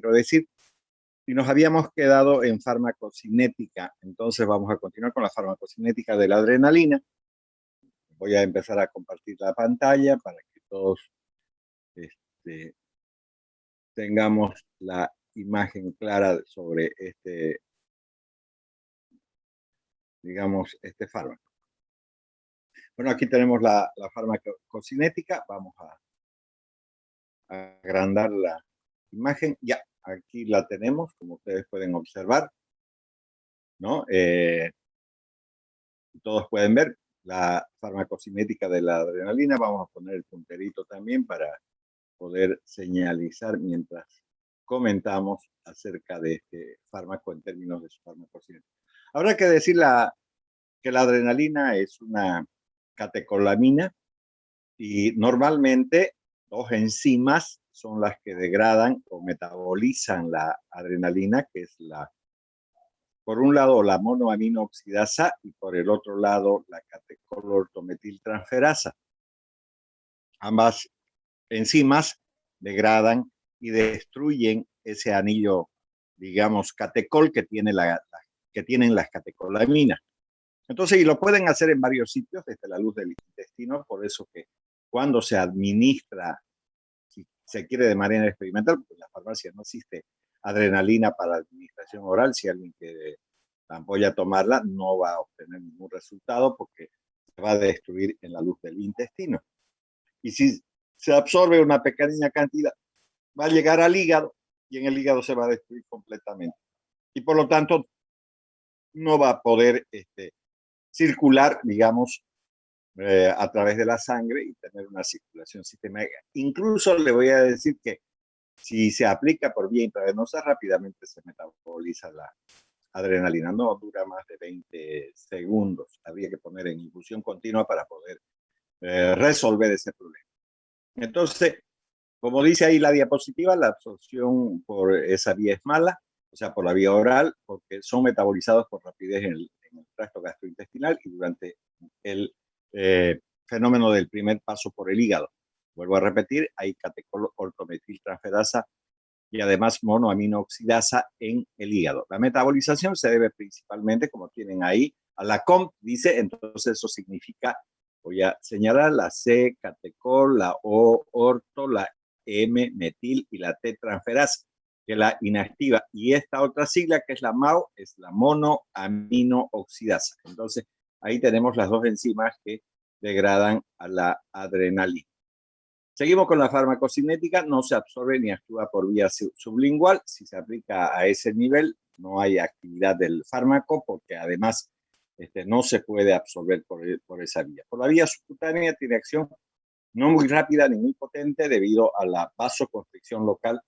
quiero decir. Y nos habíamos quedado en farmacocinética. Entonces vamos a continuar con la farmacocinética de la adrenalina. Voy a empezar a compartir la pantalla para que todos tengamos la imagen clara sobre digamos, este fármaco. Bueno, aquí tenemos la farmacocinética. Vamos a agrandar la imagen. Ya, aquí la tenemos, como ustedes pueden observar, ¿no? Todos pueden ver la farmacocinética de la adrenalina. Vamos a poner el punterito también para poder señalizar mientras comentamos acerca de este fármaco en términos de su farmacocinética. Habrá que decir que la adrenalina es una catecolamina y normalmente dos enzimas son las que degradan o metabolizan la adrenalina, que es por un lado la monoaminooxidasa y por el otro lado la catecolortometiltransferasa. Ambas enzimas degradan y destruyen ese anillo, digamos, catecol que tienen las catecolaminas. Entonces, y lo pueden hacer en varios sitios desde la luz del intestino, por eso que cuando se administra, si se quiere de manera experimental, porque en la farmacia no existe adrenalina para administración oral, si alguien quiere la ampolla tomarla, no va a obtener ningún resultado porque se va a destruir en la luz del intestino. Y si se absorbe una pequeña cantidad, va a llegar al hígado y en el hígado se va a destruir completamente. Y por lo tanto, no va a poder circular, digamos, a través de la sangre y tener una circulación sistemática. Incluso le voy a decir que si se aplica por vía intravenosa, rápidamente se metaboliza la adrenalina. No dura más de 20 segundos. Habría que poner en infusión continua para poder resolver ese problema. Entonces, como dice ahí la diapositiva, la absorción por esa vía es mala, o sea, por la vía oral, porque son metabolizados con rapidez en el tracto gastrointestinal y durante el fenómeno del primer paso por el hígado. Vuelvo a repetir, hay catecolortometiltransferasa y además monoaminooxidasa en el hígado. La metabolización se debe principalmente, como tienen ahí, a la COMT, dice, entonces eso significa, voy a señalar, la C, catecol, la O, orto, la M, metil y la T, transferasa, que la inactiva. Y esta otra sigla, que es la MAO, es la monoaminooxidasa. Entonces, ahí tenemos las dos enzimas que degradan a la adrenalina. Seguimos con la farmacocinética. No se absorbe ni actúa por vía sublingual. Si se aplica a ese nivel, no hay actividad del fármaco porque además no se puede absorber por esa vía. Por la vía subcutánea tiene acción no muy rápida ni muy potente debido a la vasoconstricción local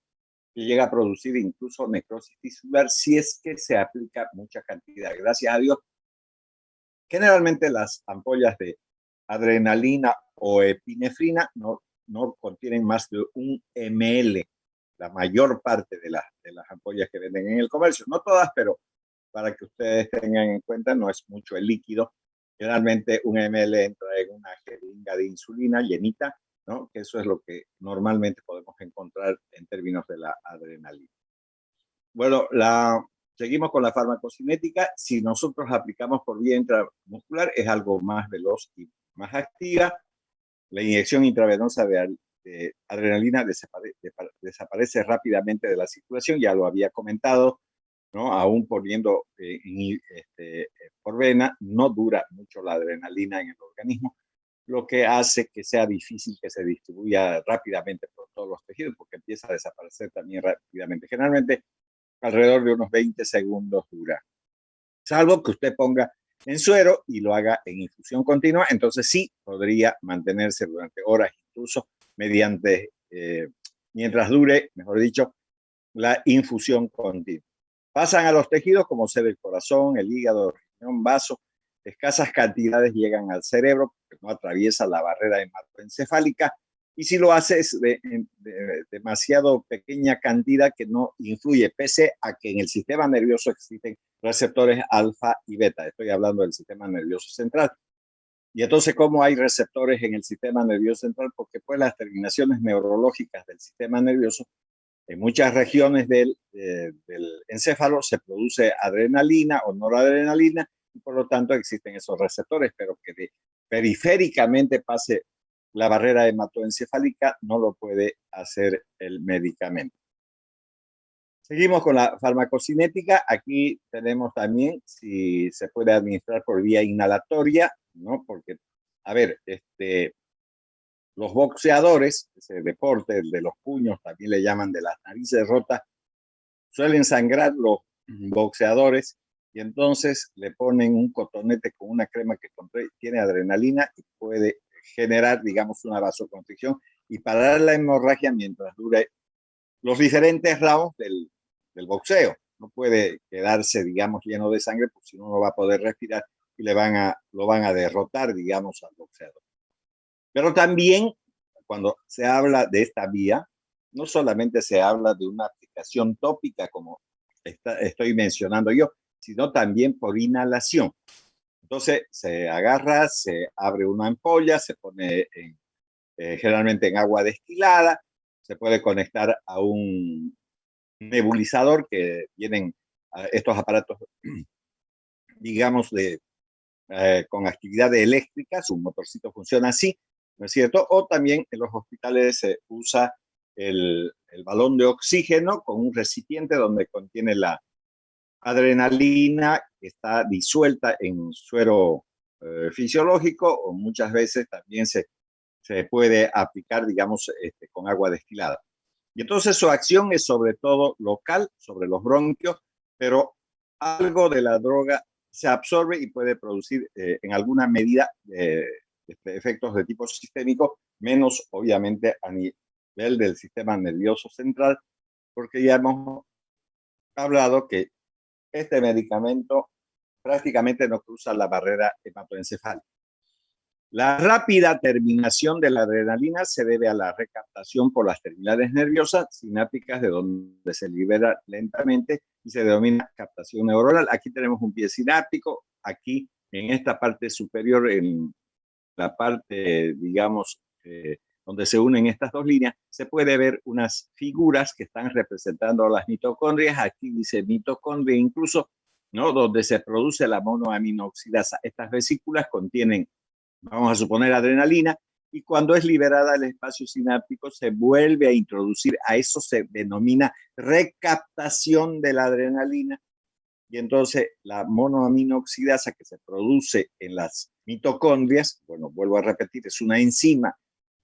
que llega a producir incluso necrosis tisular si es que se aplica mucha cantidad. Gracias a Dios, generalmente las ampollas de adrenalina o epinefrina no contienen más de 1 ml, la mayor parte de las ampollas que venden en el comercio. No todas, pero para que ustedes tengan en cuenta, no es mucho el líquido. Generalmente 1 ml entra en una jeringa de insulina llenita, ¿no? Que eso es lo que normalmente podemos encontrar en términos de la adrenalina. Bueno, seguimos con la farmacocinética. Si nosotros aplicamos por vía intramuscular, es algo más veloz y más activa. La inyección intravenosa de adrenalina desaparece rápidamente de la circulación, ya lo había comentado, ¿no? Aún poniendo por vena, no dura mucho la adrenalina en el organismo, lo que hace que sea difícil que se distribuya rápidamente por todos los tejidos, porque empieza a desaparecer también rápidamente. Generalmente, alrededor de unos 20 segundos dura. Salvo que usted ponga en suero y lo haga en infusión continua, entonces sí podría mantenerse durante horas, incluso mientras dure, mejor dicho, la infusión continua. Pasan a los tejidos como ser el corazón, el hígado, el riñón, vaso. Escasas cantidades llegan al cerebro porque no atraviesa la barrera hematoencefálica y si lo hace es de demasiado pequeña cantidad que no influye, pese a que en el sistema nervioso existen receptores alfa y beta. Estoy hablando del sistema nervioso central. Y entonces, ¿cómo hay receptores en el sistema nervioso central? Porque pues las terminaciones neurológicas del sistema nervioso en muchas regiones del encéfalo se produce adrenalina o noradrenalina y por lo tanto existen esos receptores, pero que periféricamente pase la barrera hematoencefálica no lo puede hacer el medicamento. Seguimos con la farmacocinética. Aquí tenemos también si se puede administrar por vía inhalatoria, ¿no? Porque, a ver, los boxeadores, ese deporte, el de los puños, también le llaman de las narices rotas, suelen sangrar los boxeadores y entonces le ponen un cotonete con una crema que tiene adrenalina y puede generar, digamos, una vasoconstricción y parar la hemorragia mientras dure los diferentes rounds del boxeo. No puede quedarse, digamos, lleno de sangre, porque si no, no va a poder respirar y lo van a derrotar, digamos, al boxeador. Pero también, cuando se habla de esta vía, no solamente se habla de una aplicación tópica, como estoy mencionando yo, sino también por inhalación. Entonces, se agarra, se abre una ampolla, se pone generalmente en agua destilada, se puede conectar a un nebulizador que vienen estos aparatos, digamos, con actividad eléctrica, su motorcito funciona así, ¿no es cierto? O también en los hospitales se usa el balón de oxígeno con un recipiente donde contiene la adrenalina que está disuelta en suero fisiológico, o muchas veces también se puede aplicar, digamos, con agua destilada. Y entonces su acción es sobre todo local, sobre los bronquios, pero algo de la droga se absorbe y puede producir en alguna medida efectos de tipo sistémico, menos obviamente a nivel del sistema nervioso central, porque ya hemos hablado que este medicamento prácticamente no cruza la barrera hematoencefálica. La rápida terminación de la adrenalina se debe a la recaptación por las terminales nerviosas sinápticas de donde se libera lentamente y se denomina captación neuronal. Aquí tenemos un pie sináptico, aquí en esta parte superior, en la parte, digamos, donde se unen estas dos líneas, se puede ver unas figuras que están representando a las mitocondrias. Aquí dice mitocondria incluso, ¿no? Donde se produce la monoaminoxidasa. Estas vesículas contienen, vamos a suponer, adrenalina, y cuando es liberada el espacio sináptico se vuelve a introducir, a eso se denomina recaptación de la adrenalina, y entonces la monoaminoxidasa que se produce en las mitocondrias, bueno, vuelvo a repetir, es una enzima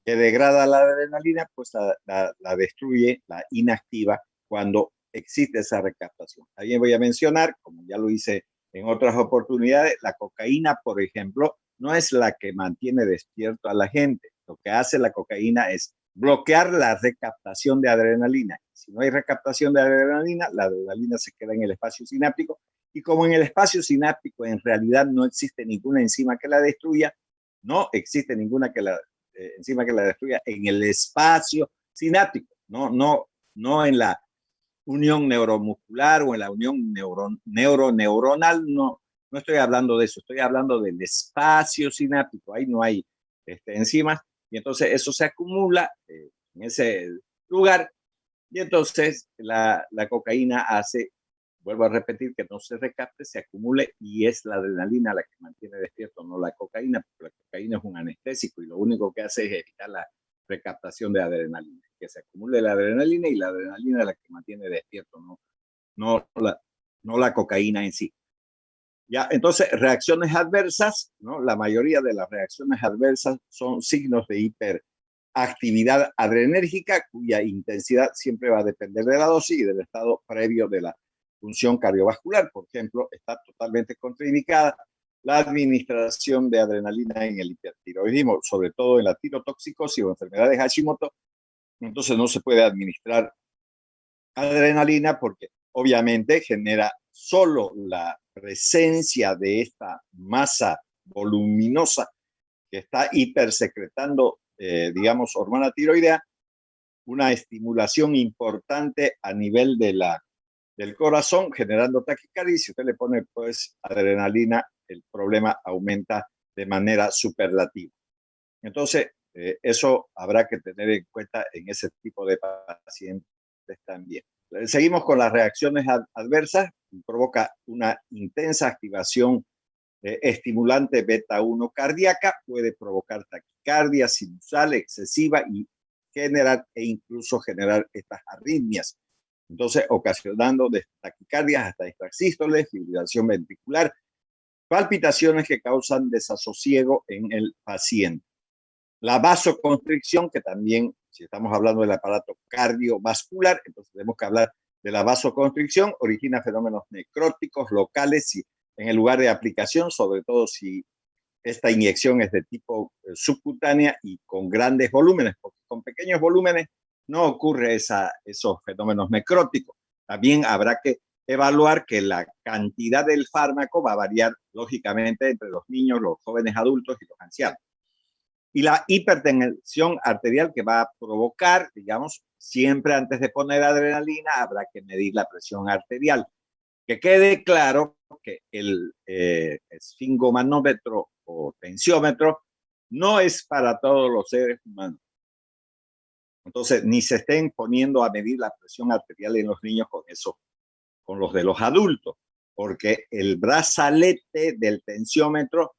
que degrada la adrenalina, pues la destruye, la inactiva cuando existe esa recaptación. También voy a mencionar, como ya lo hice en otras oportunidades, la cocaína, por ejemplo, no es la que mantiene despierto a la gente. Lo que hace la cocaína es bloquear la recaptación de adrenalina. Si no hay recaptación de adrenalina, la adrenalina se queda en el espacio sináptico, y como en el espacio sináptico en realidad no existe ninguna enzima que la destruya, no existe ninguna enzima que la destruya en el espacio sináptico, no en la unión neuromuscular o en la unión neuronal, no estoy hablando de eso, estoy hablando del espacio sináptico, ahí no hay enzimas, y entonces eso se acumula en ese lugar, y entonces la cocaína hace, vuelvo a repetir, que no se recapte, se acumule, y es la adrenalina la que mantiene despierto, no la cocaína, porque la cocaína es un anestésico y lo único que hace es evitar la recaptación de adrenalina, que se acumule la adrenalina, y la adrenalina es la que mantiene despierto, no la cocaína en sí. Ya, entonces, reacciones adversas, ¿no? La mayoría de las reacciones adversas son signos de hiperactividad adrenérgica, cuya intensidad siempre va a depender de la dosis y del estado previo de la función cardiovascular. Por ejemplo, está totalmente contraindicada la administración de adrenalina en el hipertiroidismo, sobre todo en la tirotoxicosis o enfermedad de Hashimoto. Entonces no se puede administrar adrenalina porque obviamente genera solo la presencia de esta masa voluminosa que está hipersecretando, digamos, hormona tiroidea, una estimulación importante a nivel del corazón, generando taquicardia, y si usted le pone pues adrenalina, el problema aumenta de manera superlativa. Entonces, eso habrá que tener en cuenta en ese tipo de pacientes diabetes también. Seguimos con las reacciones adversas. Provoca una intensa activación estimulante beta 1 cardíaca, puede provocar taquicardia sinusal excesiva y incluso generar estas arritmias. Entonces, ocasionando taquicardias hasta extrasístoles, fibrilación ventricular, palpitaciones que causan desasosiego en el paciente. La vasoconstricción, que también, si estamos hablando del aparato cardiovascular, entonces tenemos que hablar de la vasoconstricción, origina fenómenos necróticos locales y en el lugar de aplicación, sobre todo si esta inyección es de tipo subcutánea y con grandes volúmenes, porque con pequeños volúmenes no ocurre esos fenómenos necróticos. También habrá que evaluar que la cantidad del fármaco va a variar lógicamente entre los niños, los jóvenes adultos y los ancianos. Y la hipertensión arterial que va a provocar, digamos, siempre antes de poner adrenalina, habrá que medir la presión arterial. Que quede claro que el esfingomanómetro o tensiómetro no es para todos los seres humanos. Entonces, ni se estén poniendo a medir la presión arterial en los niños con los de los adultos, porque el brazalete del tensiómetro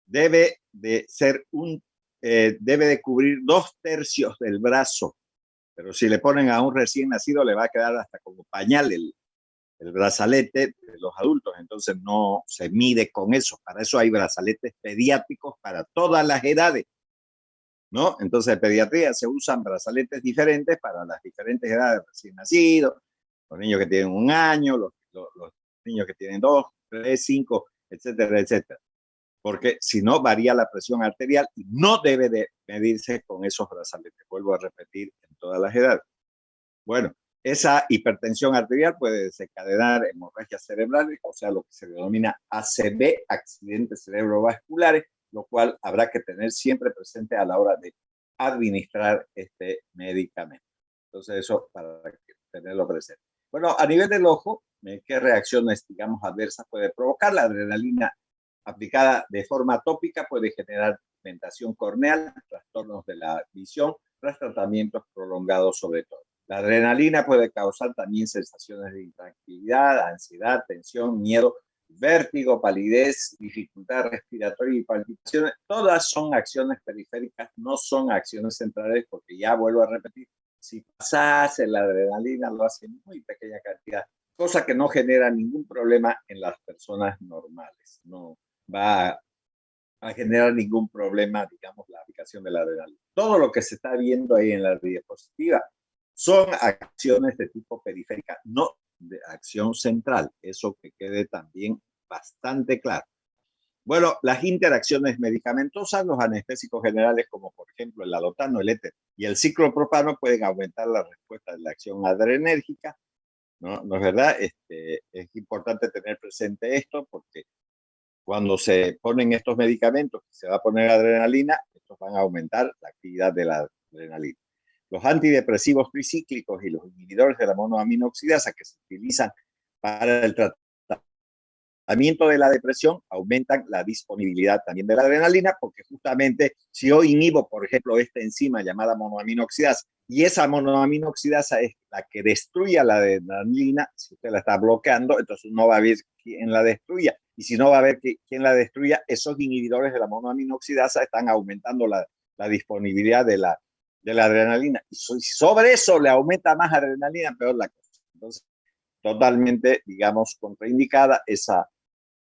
debe de cubrir 2/3 del brazo, pero si le ponen a un recién nacido le va a quedar hasta como pañal el brazalete de los adultos, entonces no se mide con eso. Para eso hay brazaletes pediátricos para todas las edades, ¿no? Entonces en pediatría se usan brazaletes diferentes para las diferentes edades, recién nacidos, los niños que tienen 1 año, los niños que tienen 2, 3, 5, etcétera, etcétera. Porque si no varía la presión arterial y no debe de medirse con esos brazaletes. Vuelvo a repetir, en todas las edades. Bueno, esa hipertensión arterial puede desencadenar hemorragias cerebrales, o sea, lo que se denomina ACV, accidentes cerebrovasculares, lo cual habrá que tener siempre presente a la hora de administrar este medicamento. Entonces, eso para tenerlo presente. Bueno, a nivel del ojo, ¿qué reacciones, digamos, adversas puede provocar? La adrenalina aplicada de forma tópica puede generar pigmentación corneal, trastornos de la visión, tras tratamientos prolongados sobre todo. La adrenalina puede causar también sensaciones de intranquilidad, ansiedad, tensión, miedo, vértigo, palidez, dificultad respiratoria y palpitaciones. Todas son acciones periféricas, no son acciones centrales, porque ya vuelvo a repetir, si pasase la adrenalina lo hace en muy pequeña cantidad, cosa que no genera ningún problema en las personas normales. No va a generar ningún problema, digamos, la aplicación de la adrenalina. Todo lo que se está viendo ahí en la diapositiva son acciones de tipo periférica, no de acción central. Eso que quede también bastante claro. Bueno, las interacciones medicamentosas, los anestésicos generales, como por ejemplo el alotano, el éter y el ciclopropano, pueden aumentar la respuesta de la acción adrenérgica. ¿No es verdad? Es importante tener presente esto porque cuando se ponen estos medicamentos, se va a poner adrenalina, estos van a aumentar la actividad de la adrenalina. Los antidepresivos tricíclicos y los inhibidores de la monoaminoxidasa que se utilizan para el tratamiento de la depresión aumentan la disponibilidad también de la adrenalina, porque justamente si yo inhibo, por ejemplo, esta enzima llamada monoaminoxidasa, y esa monoaminoxidasa es la que destruye la adrenalina, si usted la está bloqueando, entonces no va a haber quien la destruya. Y si no va a haber quien la destruya, esos inhibidores de la monoaminoxidasa están aumentando la disponibilidad de la adrenalina. Y si sobre eso le aumenta más adrenalina, peor la cosa. Entonces, totalmente, digamos, contraindicada esa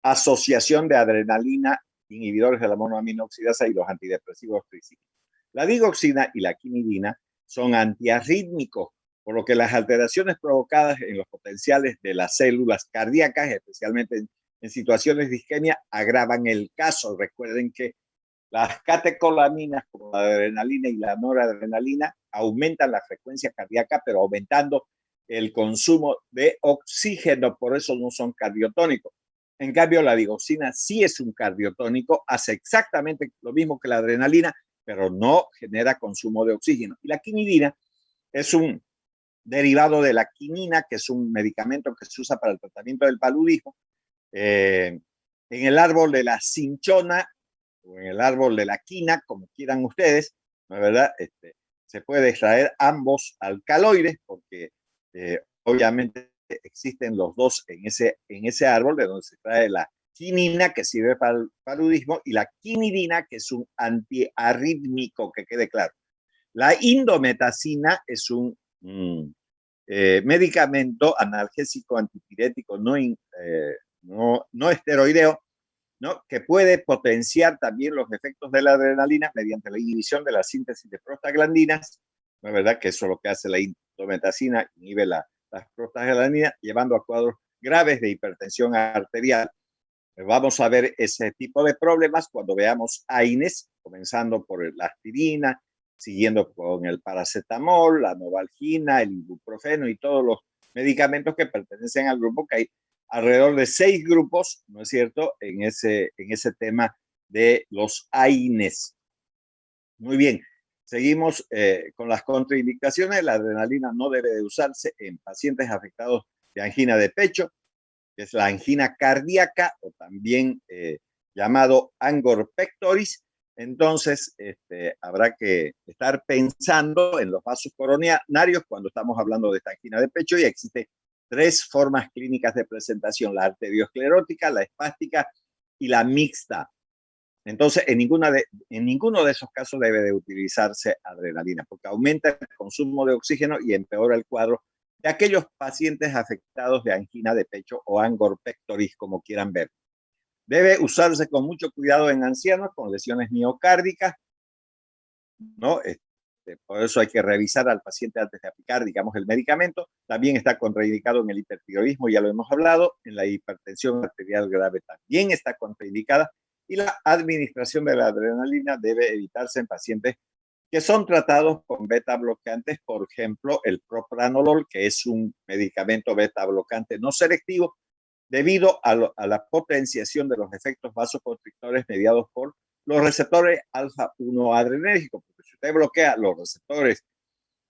asociación de adrenalina, inhibidores de la monoaminoxidasa y los antidepresivos tricíclicos. La digoxina y la quinidina son antiarrítmicos, por lo que las alteraciones provocadas en los potenciales de las células cardíacas, especialmente en situaciones de isquemia, agravan el caso. Recuerden que las catecolaminas, como la adrenalina y la noradrenalina, aumentan la frecuencia cardíaca, pero aumentando el consumo de oxígeno, por eso no son cardiotónicos. En cambio, la digoxina sí es un cardiotónico, hace exactamente lo mismo que la adrenalina, pero no genera consumo de oxígeno. Y la quinidina es un derivado de la quinina, que es un medicamento que se usa para el tratamiento del paludismo. En el árbol de la cinchona o en el árbol de la quina, como quieran ustedes, ¿no es verdad? se puede extraer ambos alcaloides, porque obviamente existen los dos en ese árbol de donde se extrae la quinina, que sirve para el paludismo, y la quinidina, que es un antiarrítmico, que quede claro. La indometacina es un medicamento analgésico antipirético no esteroideo, ¿no? Que puede potenciar también los efectos de la adrenalina mediante la inhibición de la síntesis de prostaglandinas. ¿No es verdad que eso es lo que hace la indometacina? Inhibe las prostaglandinas, llevando a cuadros graves de hipertensión arterial. Vamos a ver ese tipo de problemas cuando veamos AINES, comenzando por la aspirina, siguiendo con el paracetamol, la novalgina, el ibuprofeno y todos los medicamentos que pertenecen al grupo, que hay alrededor de 6 grupos, ¿no es cierto?, en ese tema de los AINES. Muy bien, seguimos con las contraindicaciones. La adrenalina no debe de usarse en pacientes afectados de angina de pecho, que es la angina cardíaca, o también llamado angor pectoris. Entonces, habrá que estar pensando en los vasos coronarios cuando estamos hablando de esta angina de pecho, y existe 3 formas clínicas de presentación: la arteriosclerótica, la espástica y la mixta. Entonces, en ninguno de esos casos debe de utilizarse adrenalina, porque aumenta el consumo de oxígeno y empeora el cuadro de aquellos pacientes afectados de angina de pecho o angor pectoris, como quieran ver. Debe usarse con mucho cuidado en ancianos con lesiones miocárdicas, ¿no? Por eso hay que revisar al paciente antes de aplicar, digamos, el medicamento. También está contraindicado en el hipertiroidismo, ya lo hemos hablado. En la hipertensión arterial grave también está contraindicada. Y la administración de la adrenalina debe evitarse en pacientes que son tratados con beta bloqueantes, por ejemplo, el propranolol, que es un medicamento beta bloqueante no selectivo, debido a la potenciación de los efectos vasoconstrictores mediados por los receptores alfa-1 adrenérgicos. Porque si usted bloquea los receptores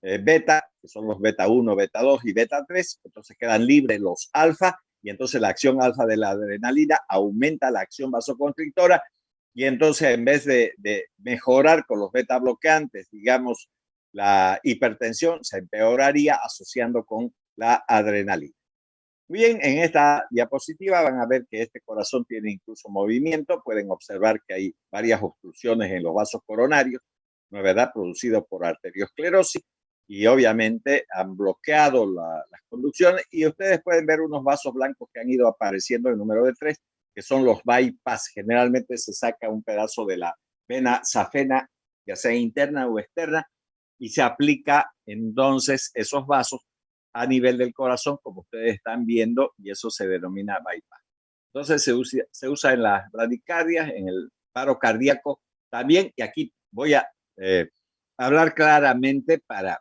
beta, que son los beta 1, beta 2 y beta 3, entonces quedan libres los alfa, y entonces la acción alfa de la adrenalina aumenta la acción vasoconstrictora, y entonces en vez de mejorar con los beta bloqueantes, digamos, la hipertensión, se empeoraría asociando con la adrenalina. Bien, en esta diapositiva van a ver que este corazón tiene incluso movimiento. Pueden observar que hay varias obstrucciones en los vasos coronarios, ¿no es verdad?, producido por arteriosclerosis, y obviamente han bloqueado las conducciones, y ustedes pueden ver unos vasos blancos que han ido apareciendo en número de 3, que son los bypass. Generalmente se saca un pedazo de la vena safena, ya sea interna o externa, y se aplica entonces esos vasos a nivel del corazón, como ustedes están viendo, y eso se denomina bypass. Entonces se usa en las bradicardias, en el paro cardíaco también, y aquí voy a hablar claramente para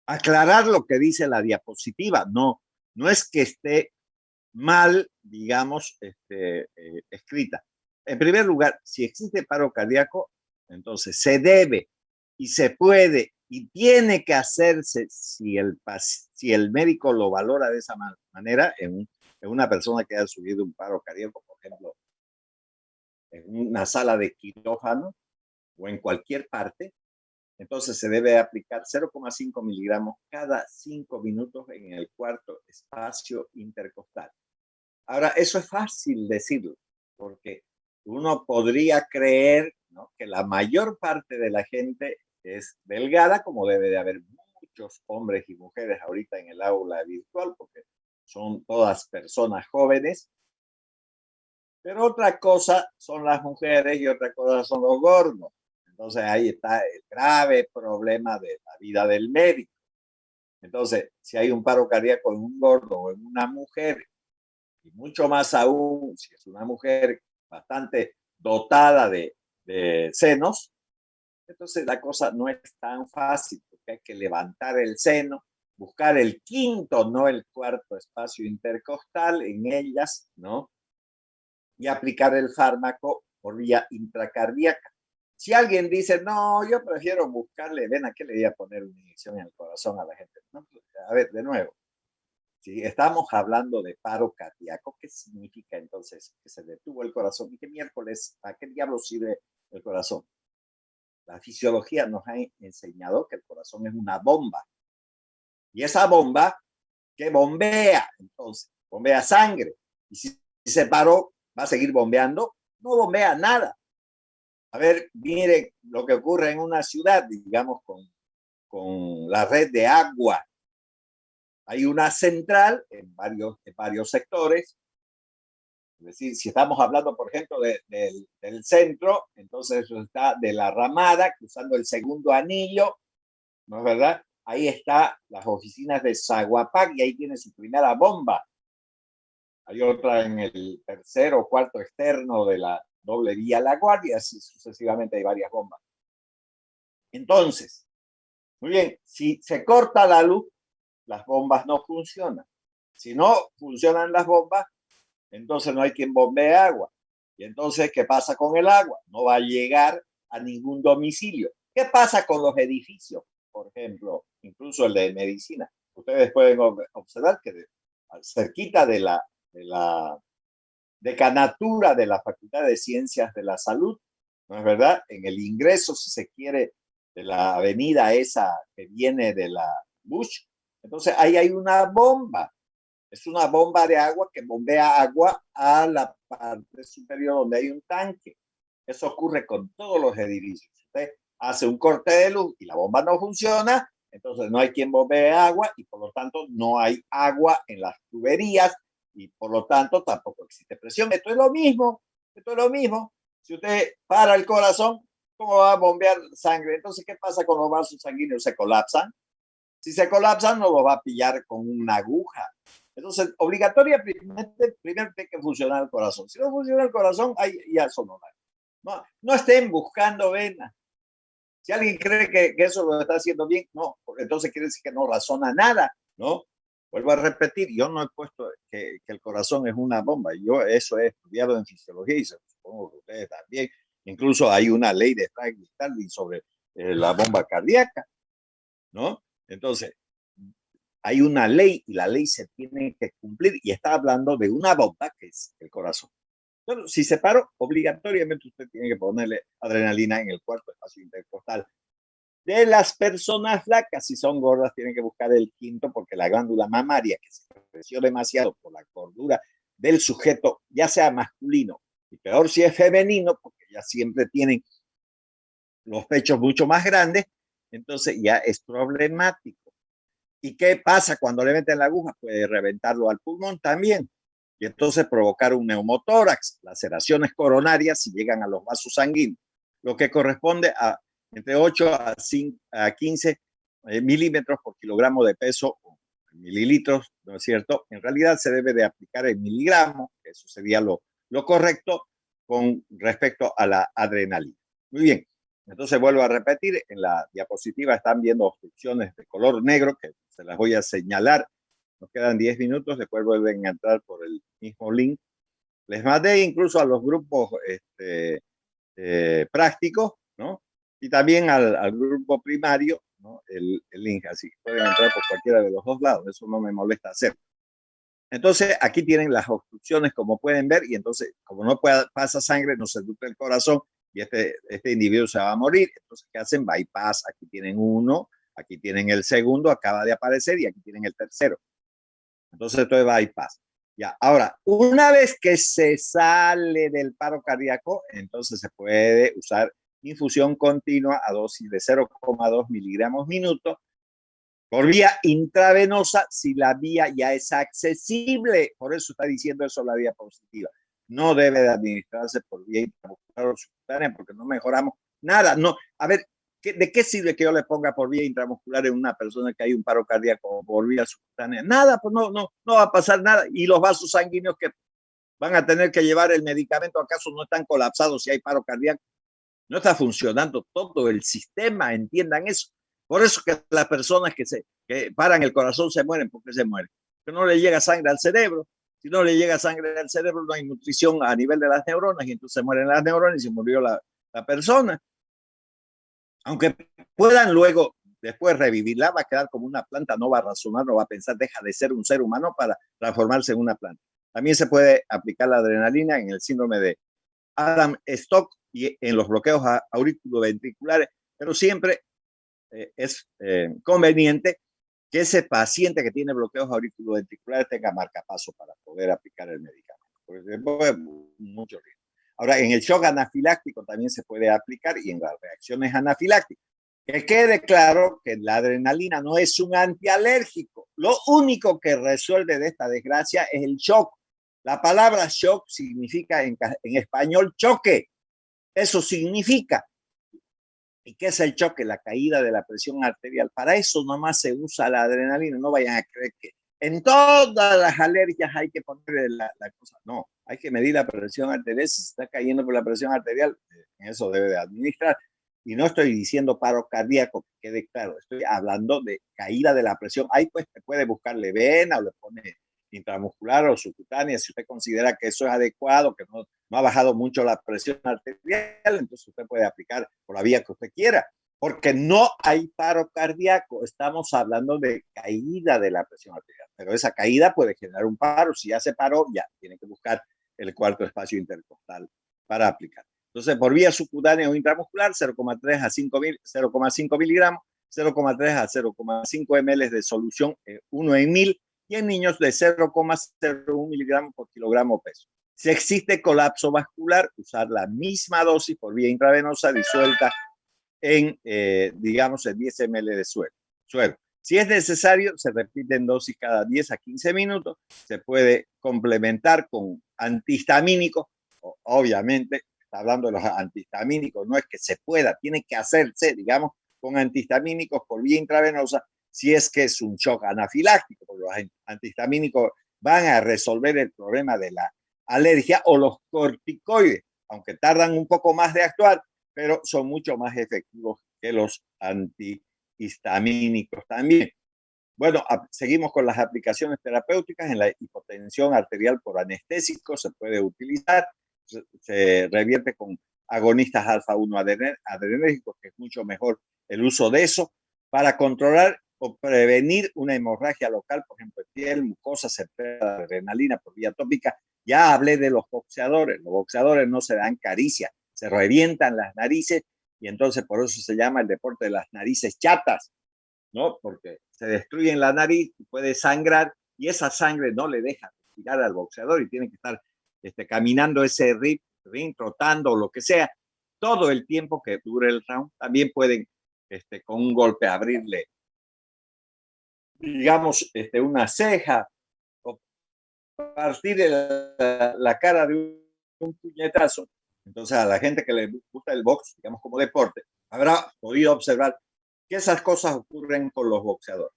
aclarar lo que dice la diapositiva. No es que esté mal, digamos, escrita. En primer lugar, si existe paro cardíaco, entonces se debe y se puede y tiene que hacerse, si el médico lo valora de esa manera, en una persona que ha sufrido un paro cardíaco, por ejemplo, en una sala de quirófano o en cualquier parte. Entonces se debe aplicar 0,5 miligramos cada 5 minutos en el cuarto espacio intercostal. Ahora, eso es fácil decirlo, porque uno podría creer, ¿no?, que la mayor parte de la gente es delgada, como debe de haber muchos hombres y mujeres ahorita en el aula virtual, porque son todas personas jóvenes. Pero otra cosa son las mujeres y otra cosa son los gordos. Entonces ahí está el grave problema de la vida del médico. Entonces, si hay un paro cardíaco en un gordo o en una mujer, y mucho más aún si es una mujer bastante dotada de senos, entonces la cosa no es tan fácil, porque hay que levantar el seno, buscar el quinto, no el cuarto espacio intercostal en ellas, ¿no?, y aplicar el fármaco por vía intracardíaca. Si alguien dice, no, yo prefiero buscarle, ven, ¿a qué le voy a poner una inyección en el corazón a la gente? No, a ver, de nuevo, si estamos hablando de paro cardíaco, ¿qué significa entonces que se detuvo el corazón? ¿Y qué miércoles, a qué diablo sirve el corazón? la fisiología nos ha enseñado que el corazón es una bomba. Y esa bomba que bombea, entonces, bombea sangre. Y si se paró, va a seguir bombeando, no bombea nada. A ver, mire lo que ocurre en una ciudad, digamos, con la red de agua. Hay una central en varios sectores. Es decir, si estamos hablando, por ejemplo, del centro, entonces eso está de la Ramada, cruzando el segundo anillo, ¿no es verdad? Ahí está las oficinas de Zaguapac y ahí tiene su primera bomba. Hay otra en el tercer o cuarto externo de la doble vía La Guardia, así sucesivamente hay varias bombas. Entonces, muy bien, si se corta la luz, las bombas no funcionan. Si no funcionan las bombas, entonces no hay quien bombee agua. Y entonces, ¿qué pasa con el agua? No va a llegar a ningún domicilio. ¿Qué pasa con los edificios? Por ejemplo, incluso el de medicina. Ustedes pueden observar que cerquita de la decanatura de la Facultad de Ciencias de la Salud, ¿no es verdad? En el ingreso, si se quiere, de la avenida esa que viene de la Bush, entonces ahí hay una bomba. Es una bomba de agua que bombea agua a la parte superior donde hay un tanque. Eso ocurre con todos los edificios. Usted hace un corte de luz y la bomba no funciona, entonces no hay quien bombee agua y por lo tanto no hay agua en las tuberías y por lo tanto tampoco existe presión. Esto es lo mismo, esto es lo mismo. Si usted para el corazón, ¿cómo va a bombear sangre? Entonces, ¿qué pasa con los vasos sanguíneos? Se colapsan. Si se colapsan, no lo va a pillar con una aguja. Entonces, obligatoriamente, primero tiene que funcionar el corazón. Si no funciona el corazón, ahí ya son no estén buscando venas. Si alguien cree que eso lo está haciendo bien, no, entonces quiere decir que no razona nada, ¿no? Vuelvo a repetir, yo no he puesto que el corazón es una bomba. Yo eso he estudiado en fisiología y supongo que ustedes también. Incluso hay una ley de Franklin sobre la bomba cardíaca, ¿no? Entonces, hay una ley y la ley se tiene que cumplir y está hablando de una bomba que es el corazón. Bueno, si se paró, obligatoriamente usted tiene que ponerle adrenalina en el cuarto espacio intercostal. De las personas flacas, si son gordas, tienen que buscar el quinto porque la glándula mamaria, que se creció demasiado por la gordura del sujeto, ya sea masculino, y peor si es femenino, porque ya siempre tienen los pechos mucho más grandes, entonces ya es problemático. ¿Y qué pasa cuando le meten la aguja? Puede reventarlo al pulmón también. Y entonces provocar un neumotórax, laceraciones coronarias si llegan a los vasos sanguíneos, lo que corresponde a entre 8 a 15 milímetros por kilogramo de peso, mililitros, ¿no es cierto? En realidad se debe de aplicar en miligramos, que eso sería lo correcto con respecto a la adrenalina. Muy bien. Entonces vuelvo a repetir, en la diapositiva están viendo obstrucciones de color negro, que se las voy a señalar. Nos quedan 10 minutos, después vuelven a entrar por el mismo link. Les mandé incluso a los grupos prácticos, ¿no? Y también al grupo primario, ¿no? El link, así que pueden entrar por cualquiera de los dos lados, eso no me molesta hacer. Entonces, aquí tienen las obstrucciones, como pueden ver, y entonces, como no pasa sangre, no se nutre el corazón, y este individuo se va a morir. Entonces, ¿qué hacen? Bypass. Aquí tienen uno, aquí tienen el segundo, acaba de aparecer, y aquí tienen el tercero. Entonces, esto es bypass. Ya, ahora, una vez que se sale del paro cardíaco, entonces se puede usar infusión continua a dosis de 0,2 miligramos minuto por vía intravenosa si la vía ya es accesible. Por eso está diciendo eso la diapositiva. No debe de administrarse por vía intramuscular o subcutánea porque no mejoramos nada. No, a ver, ¿de qué sirve que yo le ponga por vía intramuscular en una persona que hay un paro cardíaco por vía subcutánea? Nada, pues no va a pasar nada. Y los vasos sanguíneos que van a tener que llevar el medicamento, ¿acaso no están colapsados si hay paro cardíaco? No está funcionando todo el sistema, entiendan eso. Por eso que las personas que paran el corazón se mueren. ¿Por qué se mueren? Porque no le llega sangre al cerebro. Si no le llega sangre al cerebro, no hay nutrición a nivel de las neuronas y entonces se mueren las neuronas y se murió la persona. Aunque puedan luego, después revivirla, va a quedar como una planta, no va a razonar, no va a pensar, deja de ser un ser humano para transformarse en una planta. También se puede aplicar la adrenalina en el síndrome de Adam-Stock y en los bloqueos auriculoventriculares pero siempre es conveniente que ese paciente que tiene bloqueos auriculoventriculares tenga marcapaso para poder aplicar el medicamento, porque después mucho riesgo. Ahora, en el shock anafiláctico también se puede aplicar y en las reacciones anafilácticas. Que quede claro que la adrenalina no es un antialérgico. Lo único que resuelve de esta desgracia es el shock. La palabra shock significa en español choque. Eso significa. ¿Y qué es el choque? La caída de la presión arterial. Para eso nomás se usa la adrenalina. No vayan a creer que en todas las alergias hay que ponerle la cosa. No, hay que medir la presión arterial. Si se está cayendo por la presión arterial, eso debe de administrar. Y no estoy diciendo paro cardíaco, que quede claro. Estoy hablando de caída de la presión. Ahí pues puede buscarle vena o le pone intramuscular o subcutánea, si usted considera que eso es adecuado, que no ha bajado mucho la presión arterial, entonces usted puede aplicar por la vía que usted quiera, porque no hay paro cardíaco, estamos hablando de caída de la presión arterial, pero esa caída puede generar un paro, si ya se paró, ya tiene que buscar el cuarto espacio intercostal para aplicar. Entonces, por vía subcutánea o intramuscular, 0,3 a 0,5 miligramos, 0,3 a 0,5 ml de solución 1 en 1000, y en niños de 0,01 miligramos por kilogramo peso. Si existe colapso vascular, usar la misma dosis por vía intravenosa disuelta en, digamos, en 10 ml de suero. Si es necesario, se repiten dosis cada 10 a 15 minutos. Se puede complementar con antihistamínicos. Obviamente, está hablando de los antihistamínicos, no es que se pueda, tiene que hacerse, digamos, con antihistamínicos por vía intravenosa si es que es un shock anafiláctico, porque los antihistamínicos van a resolver el problema de la alergia, o los corticoides, aunque tardan un poco más de actuar, pero son mucho más efectivos que los antihistamínicos también. Bueno, seguimos con las aplicaciones terapéuticas. En la hipotensión arterial por anestésico se puede utilizar, se revierte con agonistas alfa-1 adrenérgicos, que es mucho mejor el uso de eso, para controlar o prevenir una hemorragia local, por ejemplo, piel, mucosa, se pega adrenalina por vía tópica. Ya hablé de los boxeadores no se dan caricia, se revientan las narices, y entonces por eso se llama el deporte de las narices chatas, ¿no? Porque se destruyen la nariz, puede sangrar, y esa sangre no le deja respirar al boxeador y tiene que estar caminando ese ring, trotando o lo que sea, todo el tiempo que dure el round. También pueden con un golpe abrirle, digamos, una ceja, o partir la cara de un puñetazo. Entonces, a la gente que le gusta el box, digamos, como deporte, habrá podido observar que esas cosas ocurren con los boxeadores.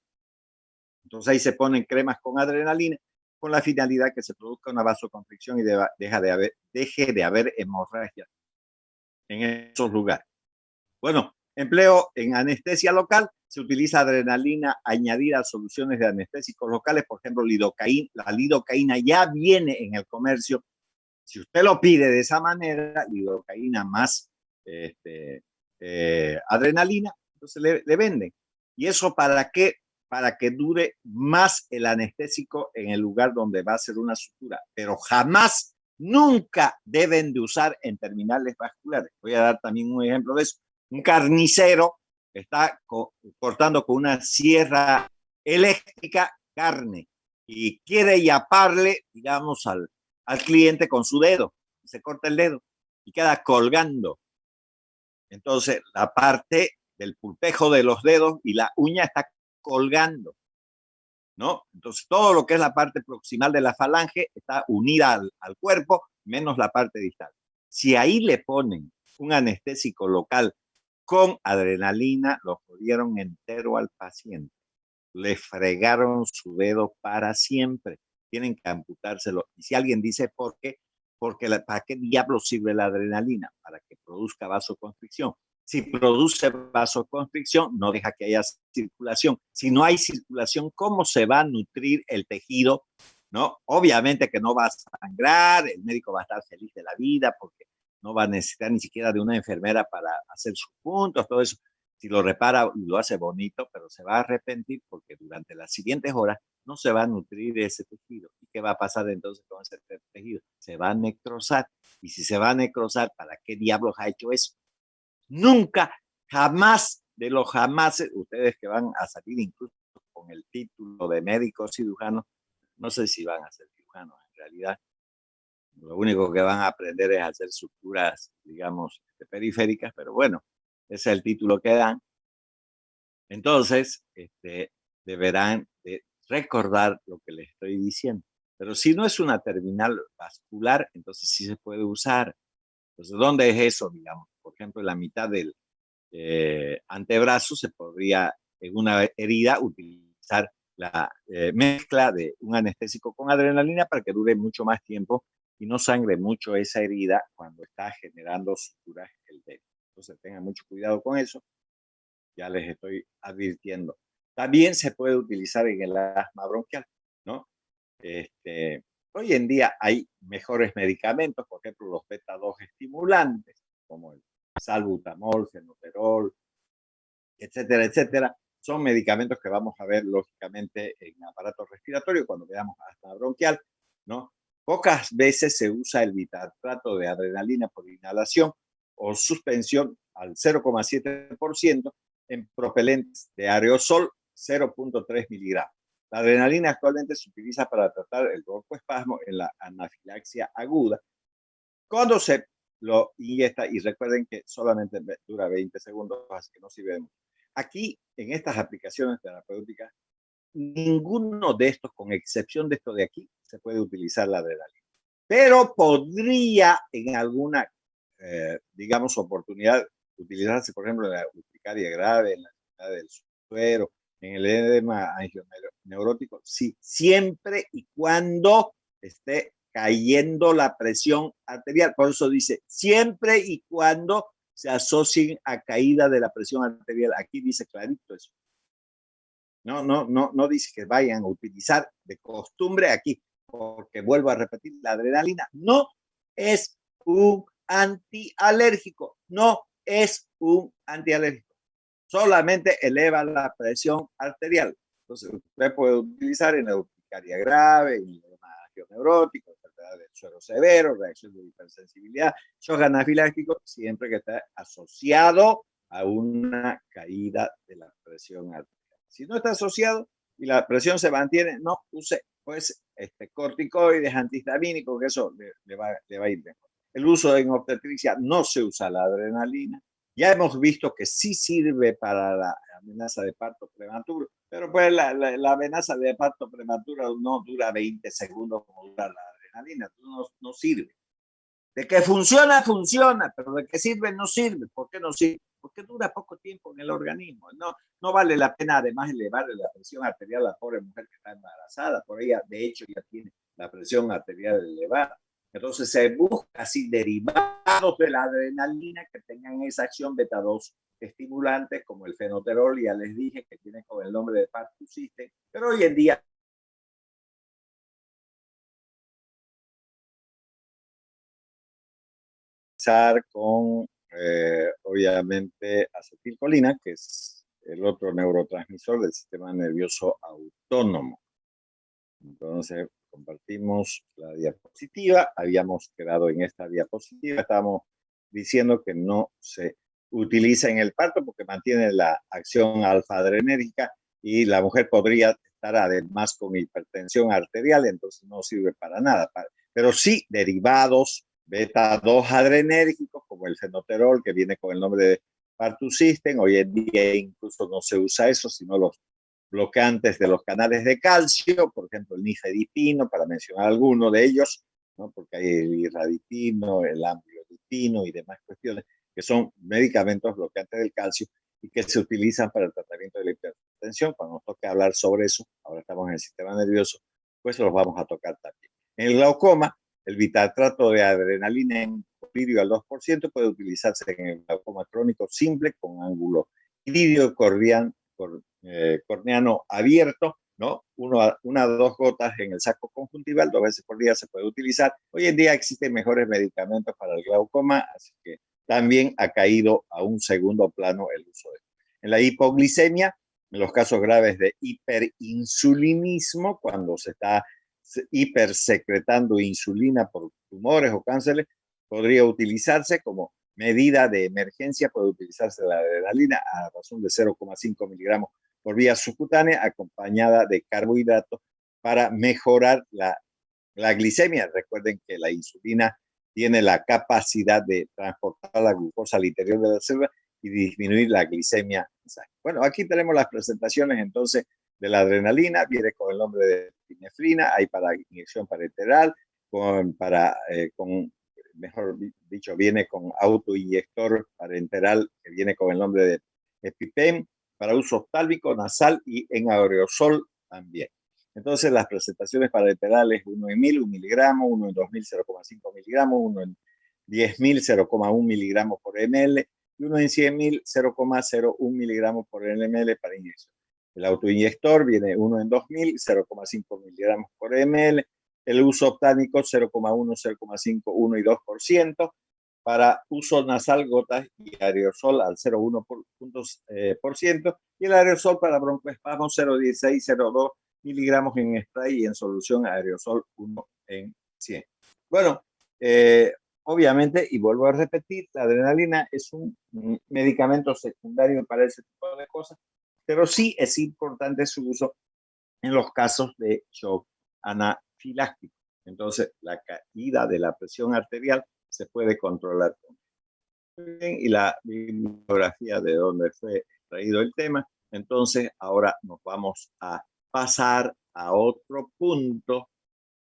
Entonces ahí se ponen cremas con adrenalina con la finalidad que se produzca una vasoconstricción y deje de haber hemorragia en esos lugares. Bueno, empleo en anestesia local, se utiliza adrenalina añadida a soluciones de anestésicos locales, por ejemplo, lidocaína. La lidocaína ya viene en el comercio. Si usted lo pide de esa manera, lidocaína más adrenalina, entonces le venden. ¿Y eso para qué? Para que dure más el anestésico en el lugar donde va a ser una sutura, pero jamás, nunca deben de usar en terminales vasculares. Voy a dar también un ejemplo de eso. Un carnicero está cortando con una sierra eléctrica carne y quiere yaparle, digamos, al cliente con su dedo. Se corta el dedo y queda colgando. Entonces, la parte del pulpejo de los dedos y la uña está colgando, ¿no? Entonces, todo lo que es la parte proximal de la falange está unida al cuerpo, menos la parte distal. Si ahí le ponen un anestésico local con adrenalina, lo jodieron entero al paciente. Le fregaron su dedo para siempre. Tienen que amputárselo. Y si alguien dice por qué, porque ¿para qué diablos sirve la adrenalina? Para que produzca vasoconstricción. Si produce vasoconstricción, no deja que haya circulación. Si no hay circulación, ¿cómo se va a nutrir el tejido? ¿No? Obviamente que no va a sangrar, el médico va a estar feliz de la vida porque no va a necesitar ni siquiera de una enfermera para hacer sus puntos, todo eso. Si lo repara y lo hace bonito, pero se va a arrepentir porque durante las siguientes horas no se va a nutrir ese tejido. ¿Y qué va a pasar entonces con ese tejido? Se va a necrosar. Y si se va a necrosar, ¿para qué diablos ha hecho eso? Nunca Jamás de los jamás, ustedes que van a salir incluso con el título de médicos cirujanos, no sé si van a ser cirujanos en realidad. Lo único que van a aprender es a hacer suturas, digamos, periféricas, pero bueno, ese es el título que dan. Entonces, deberán de recordar lo que les estoy diciendo. Pero si no es una terminal vascular, entonces sí se puede usar. Entonces, ¿dónde es eso, digamos? Por ejemplo, en la mitad del antebrazo se podría, en una herida, utilizar la mezcla de un anestésico con adrenalina para que dure mucho más tiempo y no sangre mucho esa herida cuando está generando suturas el dedo. Entonces, tengan mucho cuidado con eso. Ya les estoy advirtiendo. También se puede utilizar en el asma bronquial, ¿no? Hoy en día hay mejores medicamentos, por ejemplo, los beta-2 estimulantes, como el salbutamol, fenoterol, etcétera, etcétera. Son medicamentos que vamos a ver, lógicamente, en aparato respiratorio cuando veamos asma bronquial, ¿no? Pocas veces se usa el bitartrato de adrenalina por inhalación o suspensión al 0,7% en propelentes de aerosol 0,3 miligramos. La adrenalina actualmente se utiliza para tratar el broncoespasmo en la anafilaxia aguda. Cuando se lo inyecta, y recuerden que solamente dura 20 segundos, así que no sirve de mucho. Aquí, en estas aplicaciones terapéuticas, ninguno de estos, con excepción de esto de aquí, se puede utilizar la adrenalina. Pero podría en alguna, digamos, oportunidad utilizarse, por ejemplo, en la urticaria grave, en la enfermedad del suero, en el edema angioneurótico, sí, siempre y cuando esté cayendo la presión arterial. Por eso dice, siempre y cuando se asocien a caída de la presión arterial. Aquí dice clarito eso. No dice que vayan a utilizar de costumbre aquí, porque vuelvo a repetir, la adrenalina no es un antialérgico, no es un antialérgico, solamente eleva la presión arterial. Entonces, usted puede utilizar en la urticaria grave, en el edema neurótico, enfermedad del suero severo, reacción de hipersensibilidad, shock anafiláctico, siempre que esté asociado a una caída de la presión arterial. Si no está asociado y la presión se mantiene, no use pues corticoides, antihistamínicos, que eso le va a ir mejor. El uso en obstetricia no se usa la adrenalina. Ya hemos visto que sí sirve para la amenaza de parto prematuro, pero pues la amenaza de parto prematuro no dura 20 segundos como dura la adrenalina, no sirve. De que funciona, funciona, pero de que sirve, no sirve. ¿Por qué no sirve? Porque dura poco tiempo en el organismo. No vale la pena además elevarle la presión arterial a la pobre mujer que está embarazada. Por ella, de hecho, ya tiene la presión arterial elevada. Entonces se busca así derivados de la adrenalina que tengan esa acción beta-2 estimulante, como el fenoterol, ya les dije que tiene con el nombre de Partu System, pero hoy en día con, obviamente, acetilcolina, que es el otro neurotransmisor del sistema nervioso autónomo. Entonces, compartimos la diapositiva. Habíamos quedado en esta diapositiva. Estábamos diciendo que no se utiliza en el parto porque mantiene la acción alfa-adrenérgica y la mujer podría estar además con hipertensión arterial, entonces no sirve para nada. Pero sí derivados beta-2 adrenérgicos como el fenoterol, que viene con el nombre de Partu System. Hoy en día incluso no se usa eso, sino los bloqueantes de los canales de calcio, por ejemplo el nifedipino, para mencionar alguno de ellos, ¿no? Porque hay el irradipino, el amlodipino y demás cuestiones, que son medicamentos bloqueantes del calcio y que se utilizan para el tratamiento de la hipertensión. Cuando nos toque hablar sobre eso, ahora estamos en el sistema nervioso, pues los vamos a tocar también. En el glaucoma, el bitartrato de adrenalina en colirio al 2% puede utilizarse en el glaucoma crónico simple con ángulo iridio corneano abierto, ¿no? Una o dos gotas en el saco conjuntival, 2 veces por día se puede utilizar. Hoy en día existen mejores medicamentos para el glaucoma, así que también ha caído a un segundo plano el uso de esto. En la hipoglicemia, en los casos graves de hiperinsulinismo, cuando se está hipersecretando insulina por tumores o cánceres, podría utilizarse como medida de emergencia puede utilizarse la adrenalina a razón de 0,5 miligramos por vía subcutánea acompañada de carbohidratos para mejorar la glicemia. Recuerden que la insulina tiene la capacidad de transportar la glucosa al interior de la célula y disminuir la glicemia. Bueno, aquí tenemos las presentaciones entonces de la adrenalina. Viene con el nombre de epinefrina, hay para inyección parenteral, mejor dicho, viene con autoinyector parenteral que viene con el nombre de EpiPen, para uso oftálmico, nasal y en aerosol también. Entonces, las presentaciones parenterales, uno en 1000, 1 miligramo, uno en 2000, 0,5 miligramos, uno en 10.000, 0,1 miligramos por ml, y uno en 100.000, 0,01 miligramos por ml para inyección. El autoinyector viene uno en 2000, 0,5 miligramos por ml, el uso oftálmico 0,1, 0,5, 1 y 2%, para uso nasal, gotas y aerosol al 0,1%, y el aerosol para broncoespasmo 0,16, 0,2 miligramos en spray y en solución aerosol 1 en 100. Bueno, obviamente, y vuelvo a repetir, la adrenalina es un medicamento secundario para ese tipo de cosas, pero sí es importante su uso en los casos de shock anafiláctico. Entonces, la caída de la presión arterial se puede controlar. Bien, y la bibliografía de donde fue extraído el tema. Entonces, ahora nos vamos a pasar a otro punto,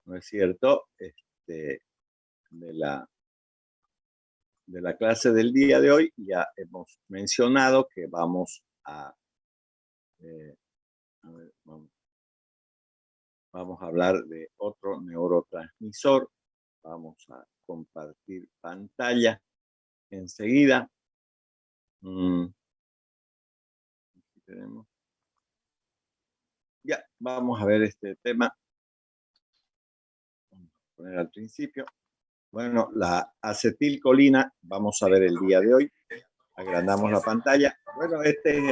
¿no es cierto? De la clase del día de hoy. Ya hemos mencionado que vamos a ver, vamos a hablar de otro neurotransmisor. Vamos a compartir pantalla enseguida. Aquí tenemos. Ya, vamos a ver este tema. Vamos a poner al principio. Bueno, la acetilcolina, vamos a ver el día de hoy. Agrandamos la pantalla. Bueno, este es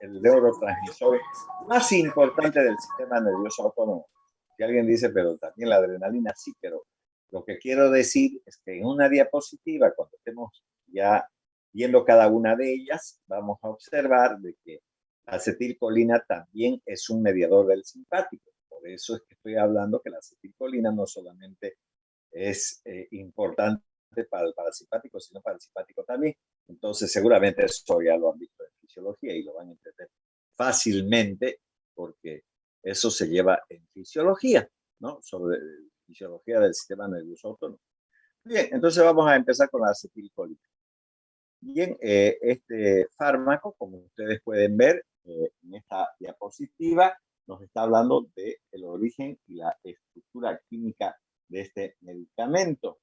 el neurotransmisor más importante del sistema nervioso autónomo. Si alguien dice, pero también la adrenalina, sí, pero lo que quiero decir es que en una diapositiva, cuando estemos ya viendo cada una de ellas, vamos a observar de que la acetilcolina también es un mediador del simpático. Por eso es que estoy hablando que la acetilcolina no solamente es importante para el parasimpático, sino para el simpático también. Entonces, seguramente eso ya lo han visto en fisiología y lo van a entender fácilmente porque eso se lleva en fisiología, ¿no? Sobre fisiología del sistema nervioso autónomo. Bien, entonces vamos a empezar con la acetilcolina. Bien, este fármaco, como ustedes pueden ver en esta diapositiva, nos está hablando del origen y la estructura química de este medicamento.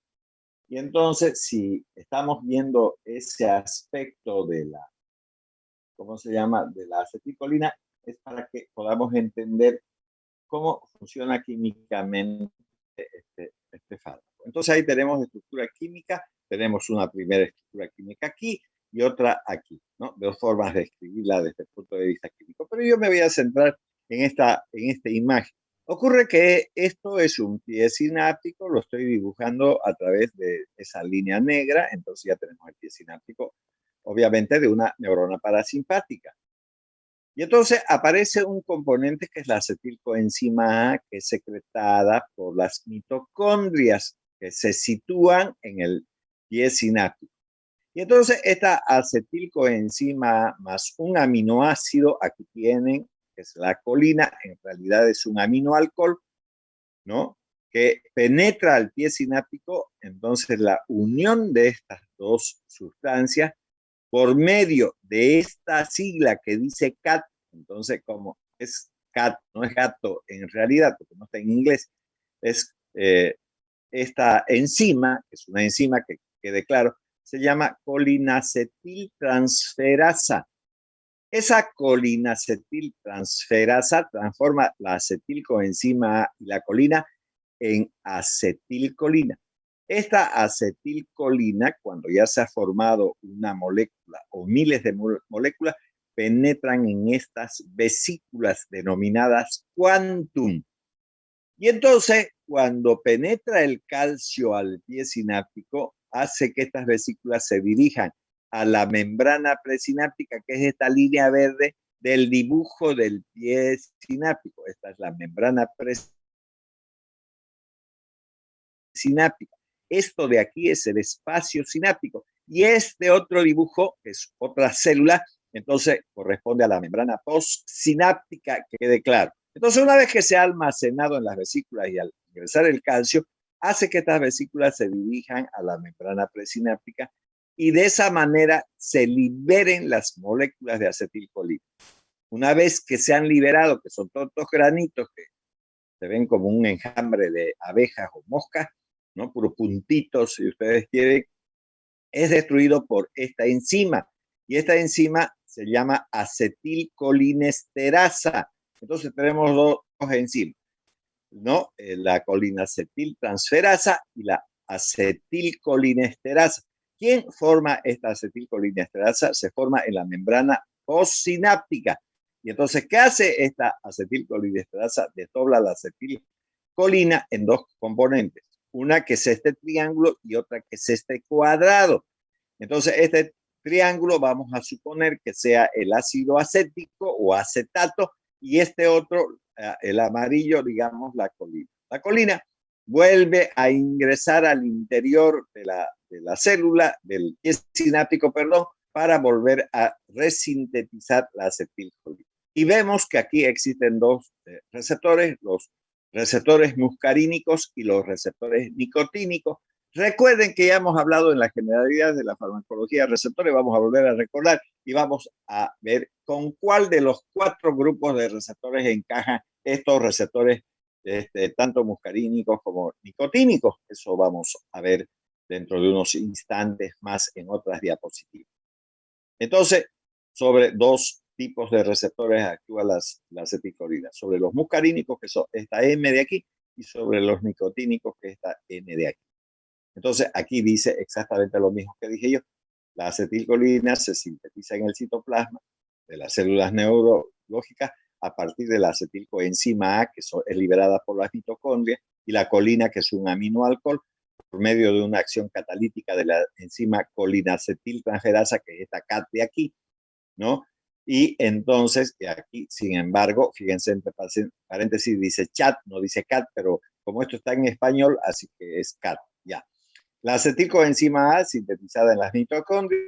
Y entonces, si estamos viendo ese aspecto de la, ¿cómo se llama?, de la acetilcolina, es para que podamos entender cómo funciona químicamente este fármaco. Entonces ahí tenemos estructura química, tenemos una primera estructura química aquí y otra aquí, ¿no? Dos formas de escribirla desde el punto de vista químico. Pero yo me voy a centrar en esta imagen. Ocurre que esto es un pie sináptico, lo estoy dibujando a través de esa línea negra, entonces ya tenemos el pie sináptico, obviamente de una neurona parasimpática. Y entonces aparece un componente que es la acetilcoenzima A, que es secretada por las mitocondrias que se sitúan en el pie sináptico. Y entonces esta acetilcoenzima A más un aminoácido, aquí tienen, que es la colina, en realidad es un aminoalcohol, ¿no?, que penetra al pie sináptico. Entonces la unión de estas dos sustancias por medio de esta sigla que dice CAT, entonces como es CAT, no es gato en realidad, porque no está en inglés, es esta enzima, que es una enzima que quede claro, se llama colinacetiltransferasa. Esa colinacetiltransferasa transforma la acetilcoenzima A y la colina en acetilcolina. Esta acetilcolina, cuando ya se ha formado una molécula o miles de moléculas, penetran en estas vesículas denominadas quantum. Y entonces, cuando penetra el calcio al pie sináptico, hace que estas vesículas se dirijan a la membrana presináptica, que es esta línea verde del dibujo del pie sináptico. Esta es la membrana presináptica. Esto de aquí es el espacio sináptico. Y este otro dibujo, que es otra célula, entonces corresponde a la membrana postsináptica, que quede claro. Entonces, una vez que se ha almacenado en las vesículas y al ingresar el calcio, hace que estas vesículas se dirijan a la membrana presináptica y de esa manera se liberen las moléculas de acetilcolina. Una vez que se han liberado, que son todos estos granitos que se ven como un enjambre de abejas o moscas, ¿no? Puros puntitos, si ustedes quieren, es destruido por esta enzima. Y esta enzima se llama acetilcolinesterasa. Entonces tenemos dos enzimas, ¿no? La colinacetiltransferasa y la acetilcolinesterasa. ¿Quién forma esta acetilcolinesterasa? Se forma en la membrana postsináptica. Y entonces, ¿qué hace esta acetilcolinesterasa? Desdobla la acetilcolina en dos componentes. Una que es este triángulo y otra que es este cuadrado. Entonces, este triángulo vamos a suponer que sea el ácido acético o acetato y este otro, el amarillo, digamos, la colina. La colina vuelve a ingresar al interior de la célula, del pie sináptico, perdón, para volver a resintetizar la acetilcolina. Y vemos que aquí existen dos receptores, los receptores muscarínicos y los receptores nicotínicos. Recuerden que ya hemos hablado en la generalidad de la farmacología de receptores, vamos a volver a recordar y vamos a ver con cuál de los 4 grupos de receptores encajan estos receptores, tanto muscarínicos como nicotínicos. Eso vamos a ver dentro de unos instantes más en otras diapositivas. Entonces, sobre 2 tipos de receptores actúa la acetilcolina. Sobre los muscarínicos, que son esta M de aquí, y sobre los nicotínicos, que es esta N de aquí. Entonces, aquí dice exactamente lo mismo que dije yo. La acetilcolina se sintetiza en el citoplasma de las células neurológicas a partir de la acetilcoenzima A, que es liberada por las mitocondrias, y la colina, que es un aminoalcohol, por medio de una acción catalítica de la enzima colinacetiltransferasa, que es esta CAT de aquí, ¿no? Y entonces, aquí, sin embargo, fíjense, entre paréntesis dice chat, no dice CAT, pero como esto está en español, así que es CAT, ya. La acetilcoenzima A, sintetizada en las mitocondrias,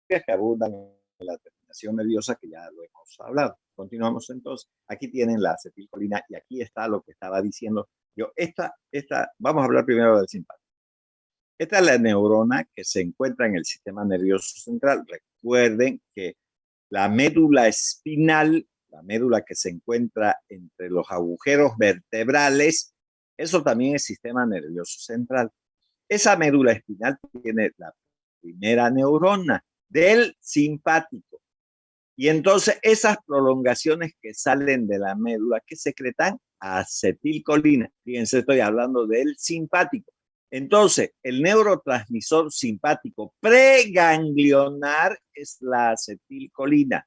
que abundan en la terminación nerviosa, que ya lo hemos hablado. Continuamos entonces. Aquí tienen la acetilcolina y aquí está lo que estaba diciendo yo. Vamos a hablar primero del simpático. Esta es la neurona que se encuentra en el sistema nervioso central. Recuerden que la médula espinal, la médula que se encuentra entre los agujeros vertebrales, eso también es sistema nervioso central. Esa médula espinal tiene la primera neurona del simpático. Y entonces esas prolongaciones que salen de la médula, que secretan acetilcolina. Fíjense, estoy hablando del simpático. Entonces, el neurotransmisor simpático preganglionar es la acetilcolina.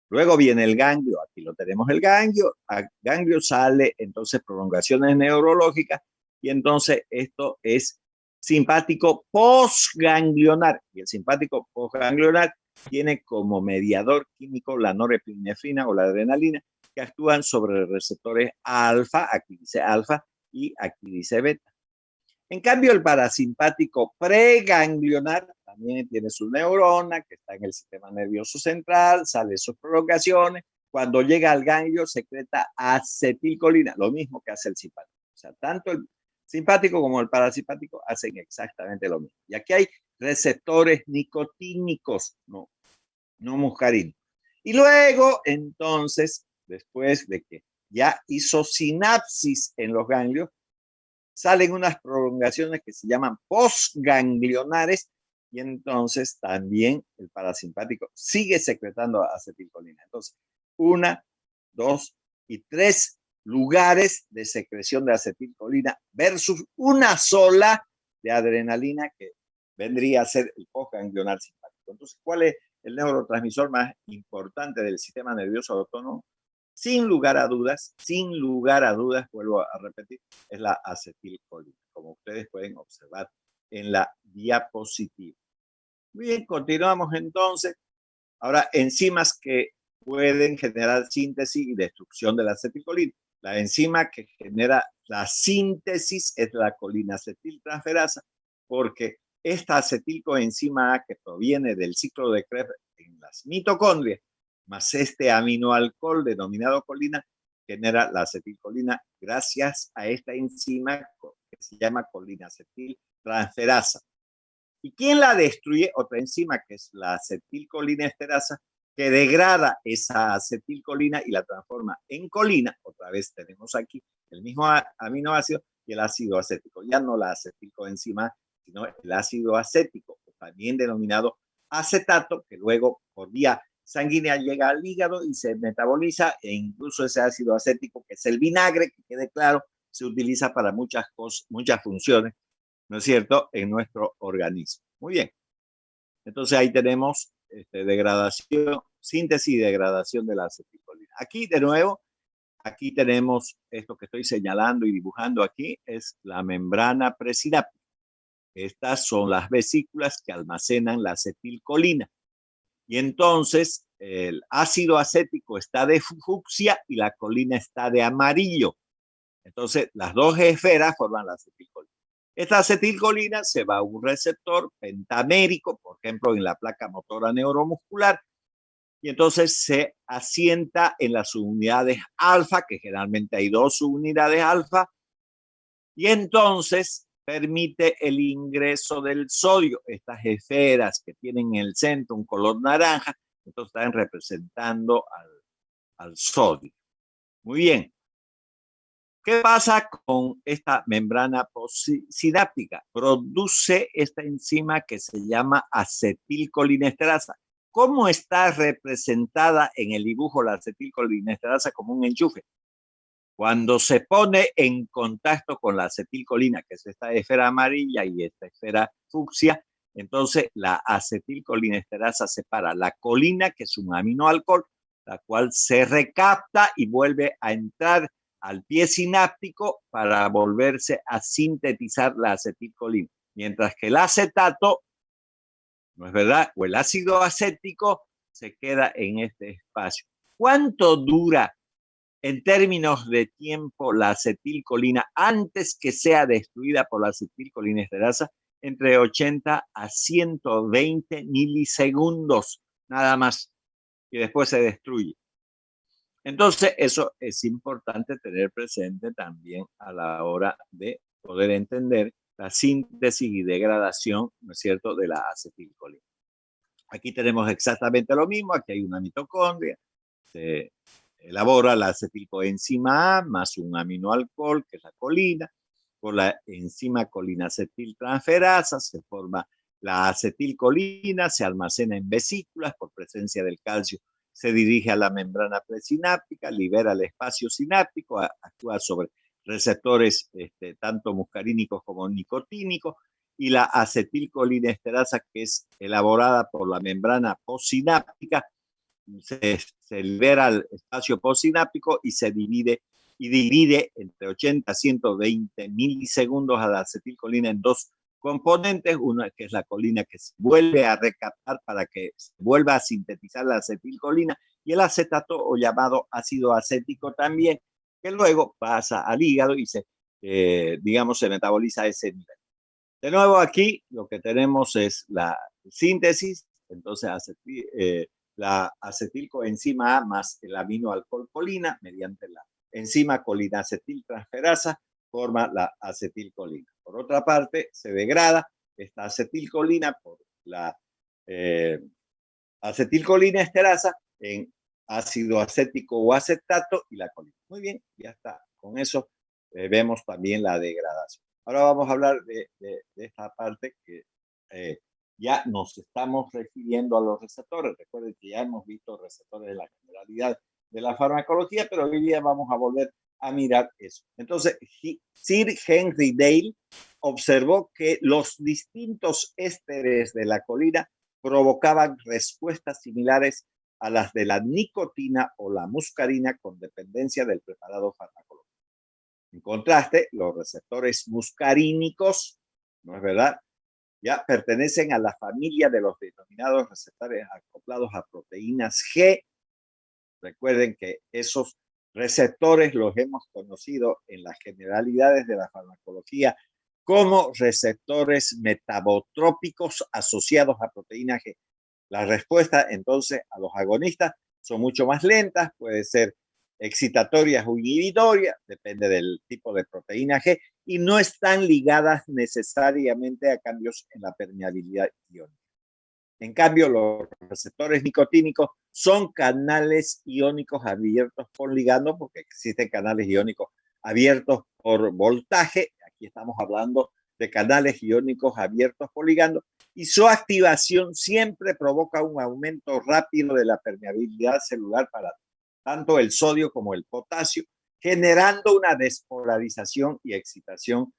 Luego viene el ganglio, aquí lo tenemos el ganglio, al ganglio sale entonces prolongaciones neurológicas y entonces esto es simpático postganglionar. Y el simpático postganglionar tiene como mediador químico la norepinefrina o la adrenalina, que actúan sobre receptores alfa, aquí dice alfa, y aquí dice beta. En cambio, el parasimpático preganglionar también tiene su neurona que está en el sistema nervioso central, sale sus prolongaciones. Cuando llega al ganglio, secreta acetilcolina, lo mismo que hace el simpático. O sea, tanto el simpático como el parasimpático hacen exactamente lo mismo. Y aquí hay receptores nicotínicos, no muscarinos. Y luego, entonces, después de que ya hizo sinapsis en los ganglios, salen unas prolongaciones que se llaman postganglionares y entonces también el parasimpático sigue secretando acetilcolina. Entonces, 1, 2 y 3 lugares de secreción de acetilcolina versus una sola de adrenalina que vendría a ser el postganglionar simpático. Entonces, ¿cuál es el neurotransmisor más importante del sistema nervioso autónomo? Sin lugar a dudas, vuelvo a repetir, es la acetilcolina, como ustedes pueden observar en la diapositiva. Muy bien, continuamos entonces. Ahora, enzimas que pueden generar síntesis y destrucción de la acetilcolina. La enzima que genera la síntesis es la colinacetiltransferasa, porque esta acetilcoenzima A, que proviene del ciclo de Krebs en las mitocondrias, más este aminoalcohol denominado colina, genera la acetilcolina gracias a esta enzima que se llama colinacetiltransferasa. ¿Y quién la destruye? Otra enzima que es la acetilcolinesterasa, que degrada esa acetilcolina y la transforma en colina. Otra vez tenemos aquí el mismo aminoácido y el ácido acético. Ya no la acetilcoenzima, sino el ácido acético, también denominado acetato, que luego por vía sanguínea llega al hígado y se metaboliza, e incluso ese ácido acético, que es el vinagre, que quede claro, se utiliza para muchas cosas, muchas funciones, ¿no es cierto?, en nuestro organismo. Muy bien. Entonces ahí tenemos degradación, síntesis y degradación de la acetilcolina. Aquí de nuevo, aquí tenemos esto que estoy señalando y dibujando aquí, es la membrana presináptica. Estas son las vesículas que almacenan la acetilcolina. Y entonces el ácido acético está de fucsia y la colina está de amarillo. Entonces las dos esferas forman la acetilcolina. Esta acetilcolina se va a un receptor pentamérico, por ejemplo, en la placa motora neuromuscular, y entonces se asienta en las subunidades alfa, que generalmente hay dos subunidades alfa, y entonces permite el ingreso del sodio. Estas esferas que tienen en el centro un color naranja, entonces están representando al sodio. Muy bien. ¿Qué pasa con esta membrana postsináptica? Produce esta enzima que se llama acetilcolinesterasa. ¿Cómo está representada en el dibujo la acetilcolinesterasa? Como un enchufe. Cuando se pone en contacto con la acetilcolina, que es esta esfera amarilla y esta esfera fucsia, entonces la acetilcolinesterasa separa la colina, que es un aminoalcohol, la cual se recapta y vuelve a entrar al pie sináptico para volverse a sintetizar la acetilcolina. Mientras que el acetato, ¿no es verdad?, o el ácido acético se queda en este espacio. ¿Cuánto dura en términos de tiempo la acetilcolina antes que sea destruida por la acetilcolinesterasa? Entre 80 a 120 milisegundos, nada más, y después se destruye. Entonces, eso es importante tener presente también a la hora de poder entender la síntesis y degradación, ¿no es cierto?, de la acetilcolina. Aquí tenemos exactamente lo mismo. Aquí hay una mitocondria, se elabora la acetilcoenzima A más un aminoalcohol, que es la colina. Por la enzima colinacetiltransferasa se forma la acetilcolina, se almacena en vesículas por presencia del calcio, se dirige a la membrana presináptica, libera el espacio sináptico, actúa sobre receptores tanto muscarínicos como nicotínicos, y la acetilcolinesterasa, que es elaborada por la membrana postsináptica, se libera el espacio postsináptico y se divide entre 80 a 120 milisegundos a la acetilcolina en dos componentes, una que es la colina, que se vuelve a recaptar para que se vuelva a sintetizar la acetilcolina, y el acetato, o llamado ácido acético también, que luego pasa al hígado y digamos, se metaboliza a ese nivel. De nuevo aquí lo que tenemos es la síntesis, entonces la acetilcoenzima A más el aminoalcohol colina mediante la enzima colinacetiltransferasa forma la acetilcolina. Por otra parte, se degrada esta acetilcolina por la acetilcolinesterasa en ácido acético o acetato y la colina. Muy bien, ya está. Con eso vemos también la degradación. Ahora vamos a hablar de esta parte que ya nos estamos refiriendo a los receptores. Recuerden que ya hemos visto receptores de la generalidad de la farmacología, pero hoy día vamos a volver a mirar eso. Entonces, Sir Henry Dale observó que los distintos ésteres de la colina provocaban respuestas similares a las de la nicotina o la muscarina con dependencia del preparado farmacológico. En contraste, los receptores muscarínicos, ¿no es verdad?, ya pertenecen a la familia de los denominados receptores acoplados a proteínas G. Recuerden que esos receptores los hemos conocido en las generalidades de la farmacología como receptores metabotrópicos asociados a proteína G. La respuesta entonces a los agonistas son mucho más lentas, puede ser excitatorias o inhibitorias, depende del tipo de proteína G, y no están ligadas necesariamente a cambios en la permeabilidad iónica. En cambio, los receptores nicotínicos son canales iónicos abiertos por ligando, porque existen canales iónicos abiertos por voltaje. Aquí estamos hablando de canales iónicos abiertos por ligando, y su activación siempre provoca un aumento rápido de la permeabilidad celular para tanto el sodio como el potasio, generando una despolarización y excitación,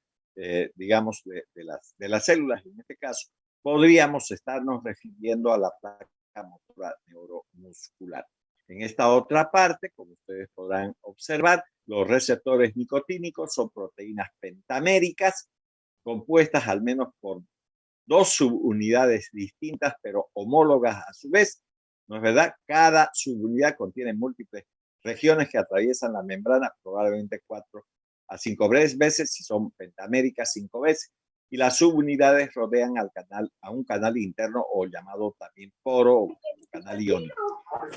digamos, de las células. En este caso, podríamos estarnos refiriendo a la placa motora neuromuscular. En esta otra parte, como ustedes podrán observar, los receptores nicotínicos son proteínas pentaméricas compuestas al menos por dos subunidades distintas, pero homólogas a su vez. ¿No es verdad? Cada subunidad contiene múltiples regiones que atraviesan la membrana, probablemente 4 a 5 veces, si son pentaméricas, 5 veces. Y las subunidades rodean a un canal interno o llamado también poro o canal iónico.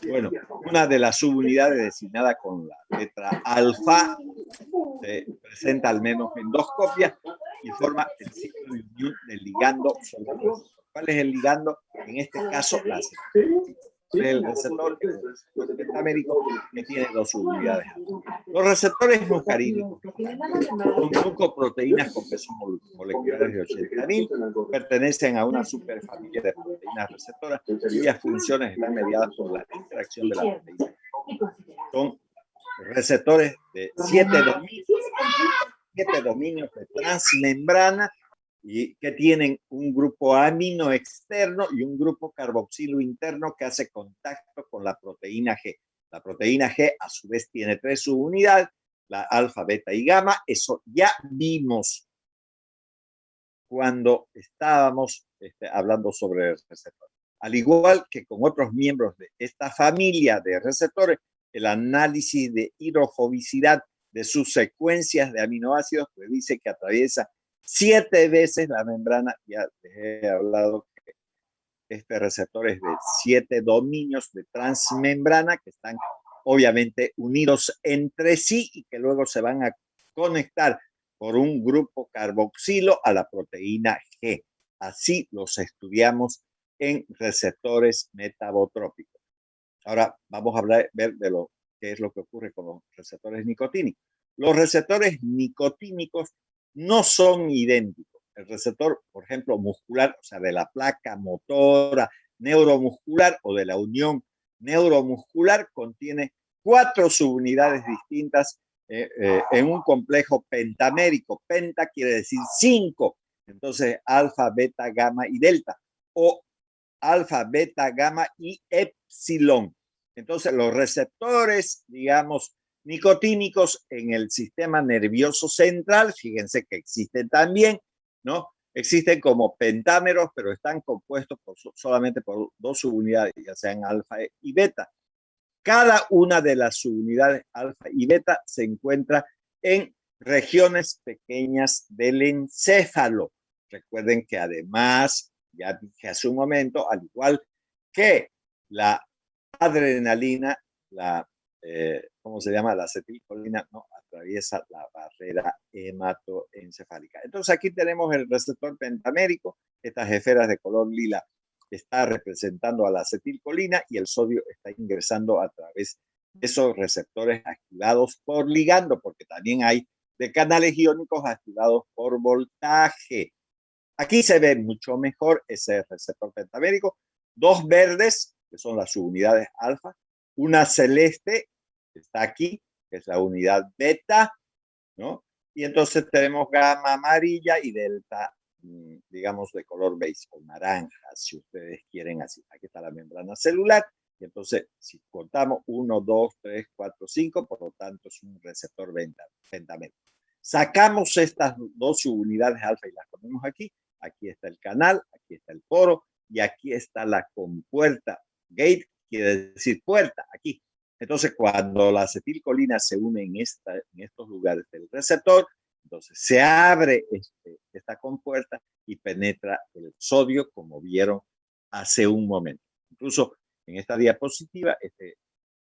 Bueno, una de las subunidades designada con la letra alfa se presenta al menos en 2 copias y forma el ciclo de unión del ligando sobre el receptor. ¿Cuál es el ligando? En este caso, la el receptor pentamérico que tiene 2 subunidades. Los receptores muscarínicos son glucoproteínas con pesos moleculares de 80.000, pertenecen a una superfamilia de proteínas receptoras cuyas funciones están mediadas por la interacción de la proteína. Son receptores de 7 dominios de transmembrana y que tienen un grupo amino externo y un grupo carboxilo interno que hace contacto con la proteína G. La proteína G a su vez tiene 3 subunidades, la alfa, beta y gamma. Eso ya vimos cuando estábamos hablando sobre el receptor. Al igual que con otros miembros de esta familia de receptores, el análisis de hidrofobicidad de sus secuencias de aminoácidos predice que atraviesa 7 veces la membrana. Ya les he hablado que este receptor es de 7 dominios de transmembrana que están obviamente unidos entre sí y que luego se van a conectar por un grupo carboxilo a la proteína G. Así los estudiamos en receptores metabotrópicos. Ahora vamos a ver de qué es lo que ocurre con los receptores nicotínicos. Los receptores nicotínicos no son idénticos. El receptor, por ejemplo, muscular, o sea, de la placa motora neuromuscular o de la unión neuromuscular, contiene 4 subunidades distintas en un complejo pentamérico. Penta quiere decir 5. Entonces, alfa, beta, gamma y delta. O alfa, beta, gamma y epsilon. Entonces, los receptores, digamos, nicotínicos en el sistema nervioso central, fíjense que existen también, ¿no? Existen como pentámeros, pero están compuestos solamente por 2 subunidades, ya sean alfa y beta. Cada una de las subunidades alfa y beta se encuentra en regiones pequeñas del encéfalo. Recuerden que además, ya dije hace un momento, al igual que la adrenalina, ¿cómo se llama? La acetilcolina, no atraviesa la barrera hematoencefálica. Entonces aquí tenemos el receptor pentamérico, estas esferas de color lila está representando a la acetilcolina y el sodio está ingresando a través de esos receptores activados por ligando, porque también hay de canales iónicos activados por voltaje. Aquí se ve mucho mejor ese receptor pentamérico. 2 verdes, que son las subunidades alfa, una celeste, que está aquí, que es la unidad beta, ¿no? Y entonces tenemos gamma amarilla y delta, digamos, de color beige o naranja, si ustedes quieren así. Aquí está la membrana celular. Y entonces, si contamos 1, 2, 3, 4, 5, por lo tanto es un receptor pentamérico. Sacamos estas 2 subunidades alfa y las ponemos aquí aquí está el canal, aquí está el poro y aquí está la compuerta. Gate quiere decir puerta, aquí. Entonces, cuando la acetilcolina se une en estos lugares del receptor, entonces se abre esta compuerta y penetra el sodio, como vieron hace un momento. Incluso en esta diapositiva,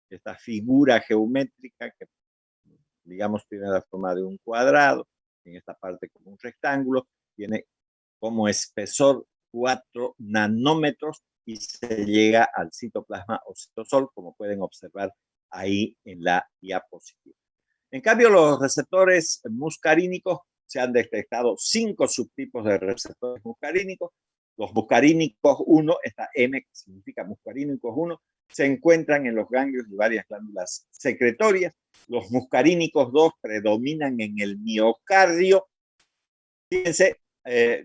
esta figura geométrica que, digamos, tiene la forma de un cuadrado, en esta parte como un rectángulo, tiene como espesor 4 nanómetros y se llega al citoplasma o citosol, como pueden observar ahí en la diapositiva. En cambio, los receptores muscarínicos, se han detectado 5 subtipos de receptores muscarínicos. Los muscarínicos 1, esta M que significa muscarínicos 1, se encuentran en los ganglios y varias glándulas secretorias. Los muscarínicos 2 predominan en el miocardio. Fíjense,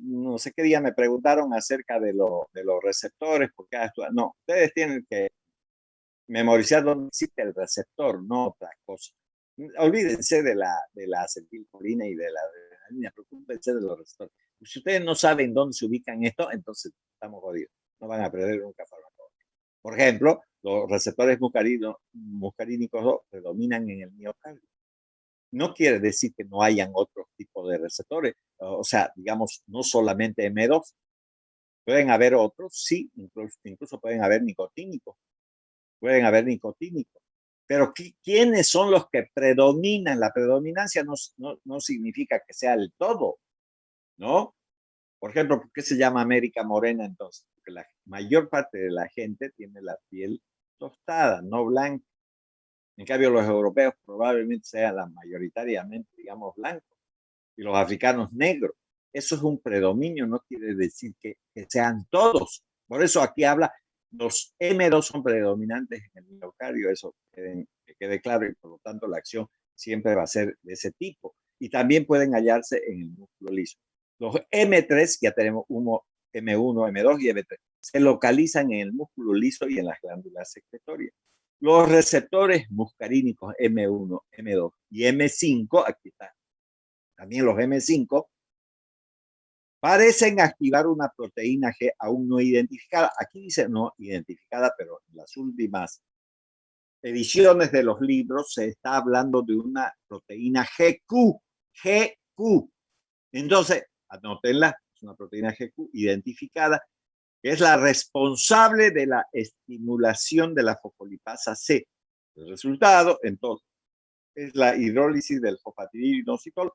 no sé qué día me preguntaron acerca de los receptores, porque no, ustedes tienen que memorizar dónde existe el receptor, no otra cosa. Olvídense de la acetilcolina y de la adrenalina, preocúpense de los receptores. Si ustedes no saben dónde se ubican esto, entonces estamos jodidos. No van a aprender nunca farmacología. Por ejemplo, los receptores muscarínicos 2 predominan en el miocardio. No quiere decir que no hayan otros tipos de receptores. O sea, digamos, no solamente M2. Pueden haber otros, sí, incluso pueden haber nicotínicos. Pueden haber nicotínicos. Pero ¿quiénes son los que predominan? La predominancia no significa que sea el todo, ¿no? Por ejemplo, ¿por qué se llama América Morena entonces? Porque la mayor parte de la gente tiene la piel tostada, no blanca. En cambio, los europeos probablemente sean mayoritariamente, digamos, blancos y los africanos negros. Eso es un predominio, no quiere decir que sean todos. Por eso aquí habla, los M2 son predominantes en el miocardio, eso que quede claro, y por lo tanto la acción siempre va a ser de ese tipo. Y también pueden hallarse en el músculo liso. Los M3, ya tenemos M1, M2 y M3, se localizan en el músculo liso y en las glándulas secretorias. Los receptores muscarínicos M1, M2 y M5, aquí está, también los M5, parecen activar una proteína G aún no identificada. Aquí dice no identificada, pero en las últimas ediciones de los libros se está hablando de una proteína GQ. GQ. Entonces, anótenla, es una proteína GQ identificada, que es la responsable de la estimulación de la fosfolipasa C. El resultado, entonces, es la hidrólisis del fosfatidilinositol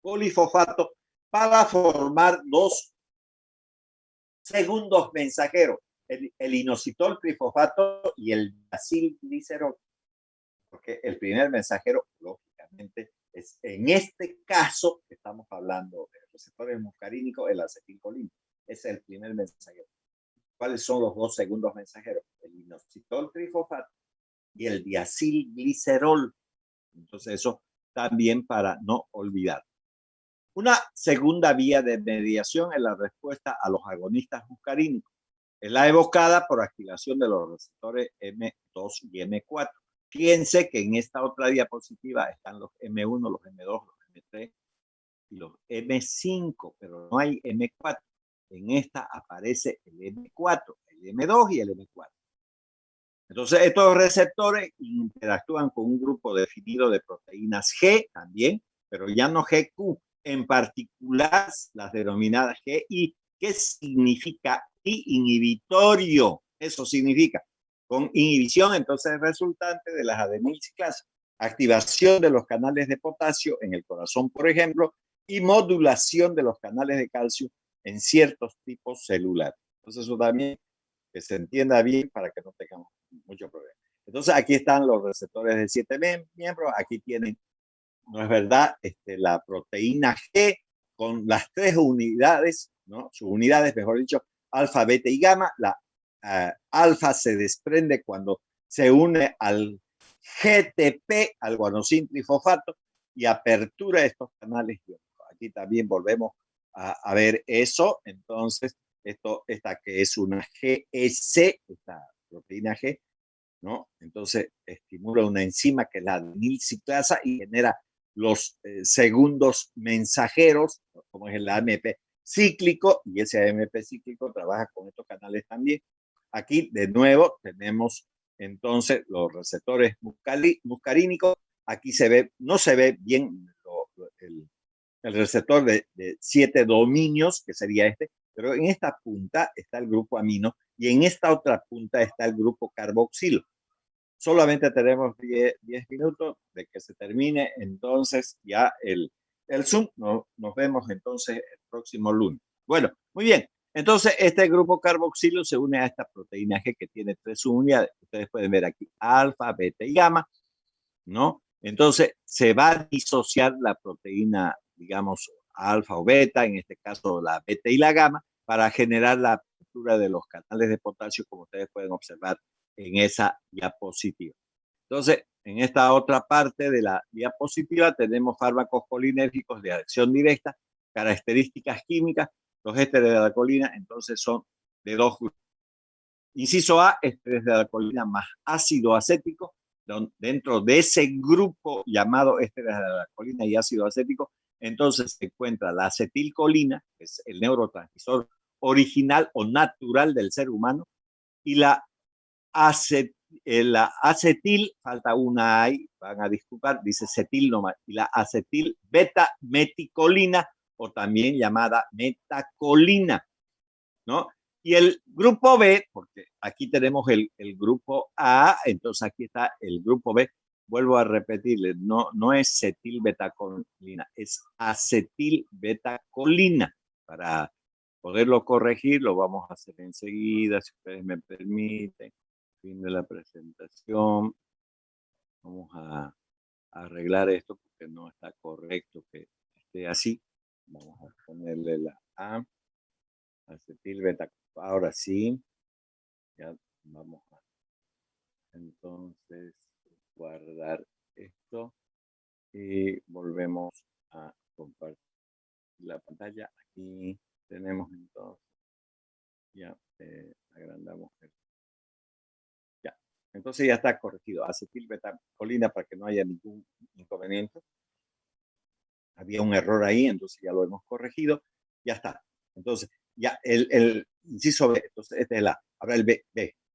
polifosfato para formar 2 segundos mensajeros, el inositol trifosfato y el diacilglicerol. Porque el primer mensajero, lógicamente, es en este caso, estamos hablando de receptores muscarínicos, el acetilcolina. Es el primer mensajero. ¿Cuáles son los 2 segundos mensajeros? El inositol trifosfato y el diacilglicerol. Entonces, eso también para no olvidar. Una segunda vía de mediación es la respuesta a los agonistas muscarínicos. Es la evocada por activación de los receptores M2 y M4. Fíjense que en esta otra diapositiva están los M1, los M2, los M3 y los M5, pero no hay M4. En esta aparece el M4, el M2 y el M4. Entonces, estos receptores interactúan con un grupo definido de proteínas G también, pero ya no GQ, en particular las denominadas GI. ¿Qué significa inhibitorio? Eso significa con inhibición, entonces resultante de las adenilciclasas, activación de los canales de potasio en el corazón, por ejemplo, y modulación de los canales de calcio en ciertos tipos celulares. Entonces, eso también que se entienda bien para que no tengamos mucho problema. Entonces, aquí están los receptores de 7 miembros. Aquí tienen, no es verdad, la proteína G con las 3 unidades, ¿no? Sus unidades, mejor dicho, alfa, beta y gamma. La alfa se desprende cuando se une al GTP, al guanosin trifosfato, y apertura estos canales. Aquí también volvemos a ver eso. Entonces, esta que es una GEC, esta proteína G, ¿no? Entonces estimula una enzima que es la adenilciclasa y genera los segundos mensajeros, como es el AMP. cíclico, y ese AMP cíclico trabaja con estos canales también. Aquí, de nuevo, tenemos entonces los receptores muscarínicos. Aquí se ve, no se ve bien el receptor de 7 dominios, que sería este, pero en esta punta está el grupo amino y en esta otra punta está el grupo carboxilo. Solamente tenemos 10 minutos de que se termine, entonces ya el Zoom. Nos vemos entonces el próximo lunes. Bueno, muy bien. Entonces, este grupo carboxilo se une a esta proteína G que tiene 3 unidades. Ustedes pueden ver aquí alfa, beta y gamma, ¿no? Entonces, se va a disociar la proteína, digamos, alfa o beta, en este caso la beta y la gamma, para generar la apertura de los canales de potasio, como ustedes pueden observar en esa diapositiva. Entonces, en esta otra parte de la diapositiva tenemos fármacos colinérgicos de acción directa, características químicas. Los ésteres de alcoholina, entonces, son de 2 grupos. Inciso A, ésteres de alcoholina más ácido acético. Dentro de ese grupo llamado ésteres de alcoholina y ácido acético, entonces se encuentra la acetilcolina, que es el neurotransmisor original o natural del ser humano, y la acetil, falta una ahí, van a disculpar, dice cetil nomás, y la acetil beta meticolina, o también llamada metacolina, ¿no? Y el grupo B, porque aquí tenemos el grupo A, entonces aquí está el grupo B. Vuelvo a repetirle, no es cetil betacolina, es acetil betacolina. Para poderlo corregir, lo vamos a hacer enseguida, si ustedes me permiten. Fin de la presentación. Vamos a arreglar esto porque no está correcto que esté así. Vamos a ponerle la A, acetil beta. Ahora sí, ya vamos a entonces guardar esto y volvemos a compartir la pantalla. Aquí tenemos entonces, ya agrandamos esto. Ya, entonces ya está corregido. Acetilbetacolina para que no haya ningún inconveniente. Había un error ahí, entonces ya lo hemos corregido. Ya está. Entonces, ya el inciso B, entonces este es el A. Ahora el B,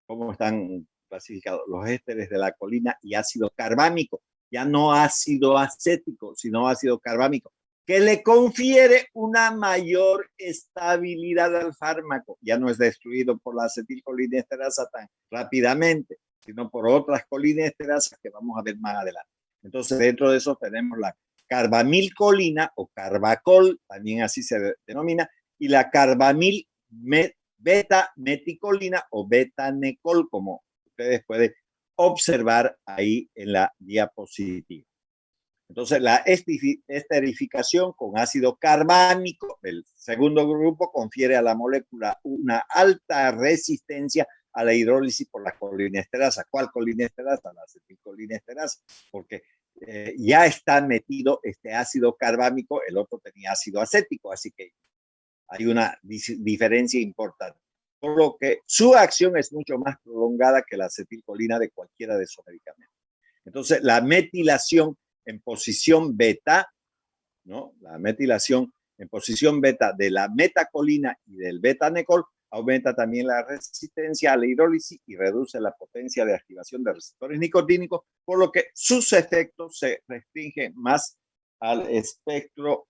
¿cómo están clasificados? Los ésteres de la colina y ácido carbámico. Ya no ácido acético, sino ácido carbámico, que le confiere una mayor estabilidad al fármaco. Ya no es destruido por la acetilcolinesterasa tan rápidamente, sino por otras colinesterasas que vamos a ver más adelante. Entonces, dentro de eso tenemos la carbamilcolina o carbacol, también así se denomina, y la carbamil beta meticolina o betanecol, como ustedes pueden observar ahí en la diapositiva. Entonces, la esterificación con ácido carbámico del segundo grupo confiere a la molécula una alta resistencia a la hidrólisis por la colinesterasa. ¿Cuál colinesterasa? La acetilcolinesterasa, porque ya está metido este ácido carbámico, el otro tenía ácido acético, así que hay una diferencia importante. Por lo que su acción es mucho más prolongada que la acetilcolina de cualquiera de esos medicamentos. Entonces, la metilación en posición beta, ¿no? La metilación en posición beta de la metacolina y del betanecol aumenta también la resistencia a la hidrólisis y reduce la potencia de activación de receptores nicotínicos, por lo que sus efectos se restringen más al espectro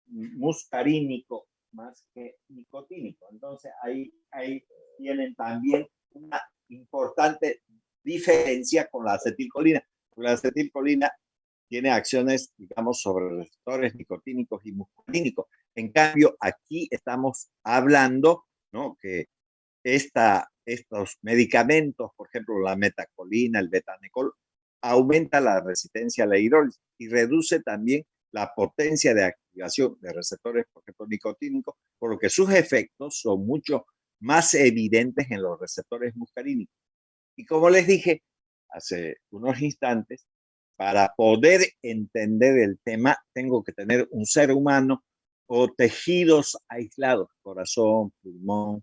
muscarínico más que nicotínico. Entonces, ahí tienen también una importante diferencia con la acetilcolina. La acetilcolina tiene acciones, digamos, sobre receptores nicotínicos y muscarínicos. En cambio, aquí estamos hablando, ¿no?, que estos medicamentos, por ejemplo, la metacolina, el betanecol, aumenta la resistencia a la hidrólisis y reduce también la potencia de activación de receptores, por ejemplo, nicotínicos, por lo que sus efectos son mucho más evidentes en los receptores muscarínicos. Y como les dije hace unos instantes, para poder entender el tema, tengo que tener un ser humano o tejidos aislados, corazón, pulmón,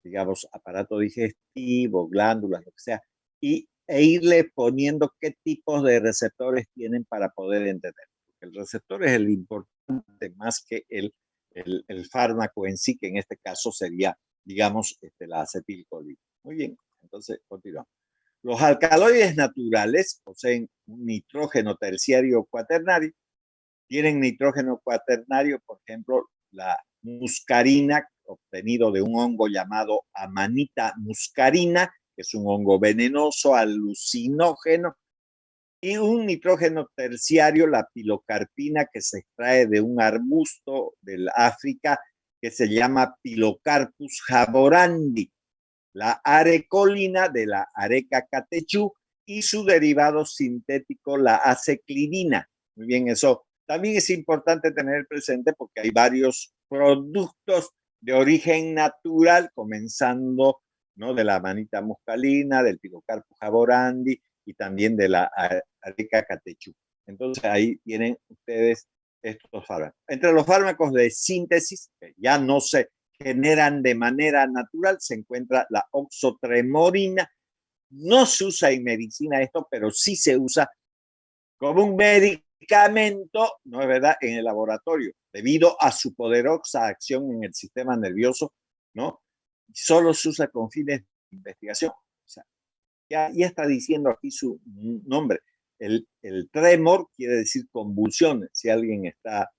digamos, aparato digestivo, glándulas, lo que sea, e irle poniendo qué tipos de receptores tienen para poder entender. Porque el receptor es el importante más que el fármaco en sí, que en este caso sería, digamos, la acetilcolina. Muy bien, entonces continuamos. Los alcaloides naturales poseen un nitrógeno terciario o cuaternario. Tienen nitrógeno cuaternario, por ejemplo, la muscarina, obtenido de un hongo llamado Amanita muscarina, que es un hongo venenoso, alucinógeno, y un nitrógeno terciario, la pilocarpina, que se extrae de un arbusto del África que se llama Pilocarpus jaborandi, la arecolina de la Areca catechú y su derivado sintético, la aceclidina. Muy bien, eso también es importante tener presente porque hay varios productos de origen natural, comenzando, ¿no?, de la manita muscalina, del Pilocarpus jaborandi y también de la Areca catechú. Entonces ahí tienen ustedes estos fármacos. Entre los fármacos de síntesis, que ya no se generan de manera natural, se encuentra la oxotremorina. No se usa en medicina esto, pero sí se usa como un medicamento, ¿no es verdad?, en el laboratorio, debido a su poderosa acción en el sistema nervioso, ¿no? Solo se usa con fines de investigación. O sea, ya está diciendo aquí su nombre. El tremor quiere decir convulsiones. Si alguien está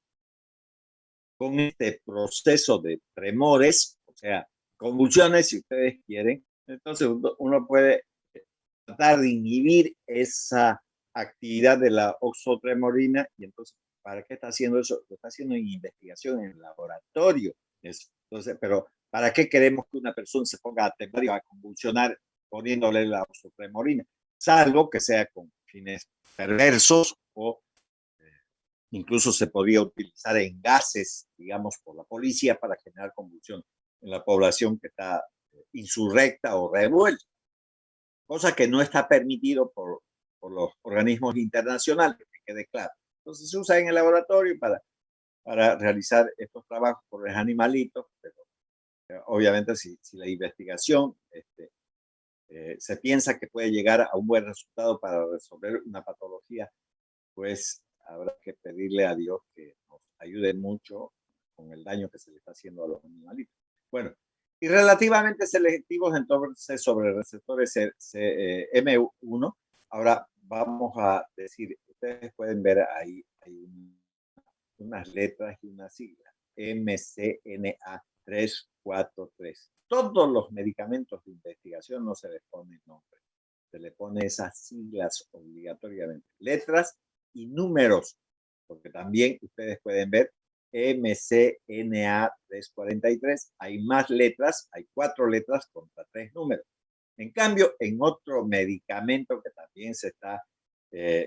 con este proceso de tremores, o sea, convulsiones, si ustedes quieren, entonces uno puede tratar de inhibir esa actividad de la oxotremorina. Y entonces, ¿para qué está haciendo eso? Lo está haciendo en investigación en el laboratorio. Eso. Entonces, pero ¿para qué queremos que una persona se ponga a temblar y a convulsionar poniéndole la oxotremorina? Salvo que sea con fines perversos o incluso se podía utilizar en gases, digamos, por la policía para generar convulsión en la población que está insurrecta o revuelta, cosa que no está permitido por los organismos internacionales, que quede claro. Entonces se usa en el laboratorio para realizar estos trabajos por los animalitos, pero obviamente si la investigación se piensa que puede llegar a un buen resultado para resolver una patología, pues habrá que pedirle a Dios que nos ayude mucho con el daño que se le está haciendo a los animalitos. Bueno, y relativamente selectivos entonces sobre receptores M1. Ahora vamos a decir, ustedes pueden ver ahí, hay unas letras y una sigla, MCNA343. Todos los medicamentos de investigación no se les pone nombre, se le pone esas siglas obligatoriamente, letras y números, porque también ustedes pueden ver MCNA343, hay más letras, hay 4 letras contra 3 números. En cambio, en otro medicamento que también se está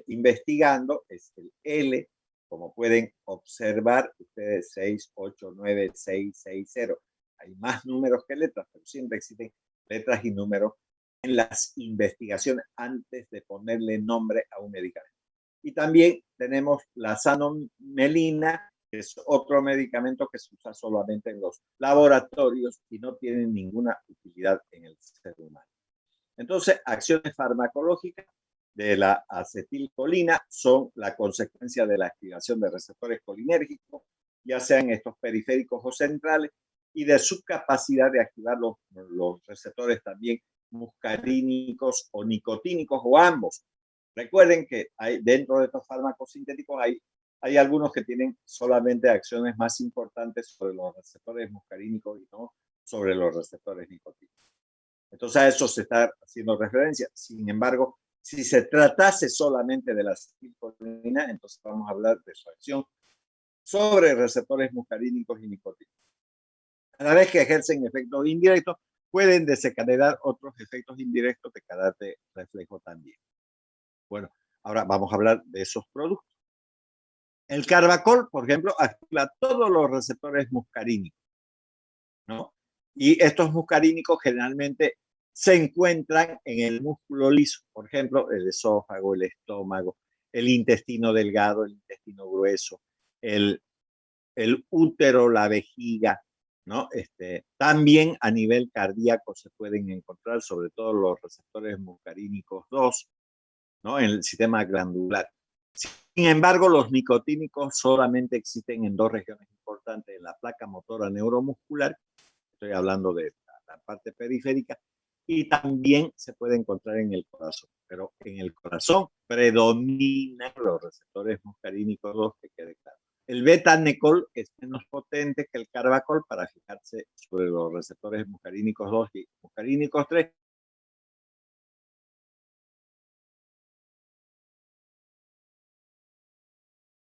investigando es el L, como pueden observar ustedes, 689660. Hay más números que letras, pero siempre existen letras y números en las investigaciones antes de ponerle nombre a un medicamento. Y también tenemos la sanomelina, que es otro medicamento que se usa solamente en los laboratorios y no tiene ninguna utilidad en el ser humano. Entonces, acciones farmacológicas de la acetilcolina son la consecuencia de la activación de receptores colinérgicos, ya sean estos periféricos o centrales, y de su capacidad de activar los receptores también muscarínicos o nicotínicos o ambos. Recuerden que hay, dentro de estos fármacos sintéticos hay algunos que tienen solamente acciones más importantes sobre los receptores muscarínicos y no sobre los receptores nicotínicos. Entonces a eso se está haciendo referencia. Sin embargo, si se tratase solamente de la acetilcolina, entonces vamos a hablar de su acción sobre receptores muscarínicos y nicotínicos. A la vez que ejercen efectos indirectos, pueden desencadenar otros efectos indirectos de carácter reflejo también. Bueno, ahora vamos a hablar de esos productos. El carbacol, por ejemplo, activa todos los receptores muscarínicos, ¿no? Y estos muscarínicos generalmente se encuentran en el músculo liso, por ejemplo, el esófago, el estómago, el intestino delgado, el intestino grueso, el útero, la vejiga, ¿no? También a nivel cardíaco se pueden encontrar, sobre todo los receptores muscarínicos 2, ¿no?, en el sistema glandular. Sin embargo, los nicotínicos solamente existen en dos regiones importantes, en la placa motora neuromuscular, estoy hablando de la parte periférica, y también se puede encontrar en el corazón, pero en el corazón predominan los receptores muscarínicos 2, que quede claro. El beta-necol es menos potente que el carbacol para fijarse sobre los receptores muscarínicos 2 y muscarínicos 3,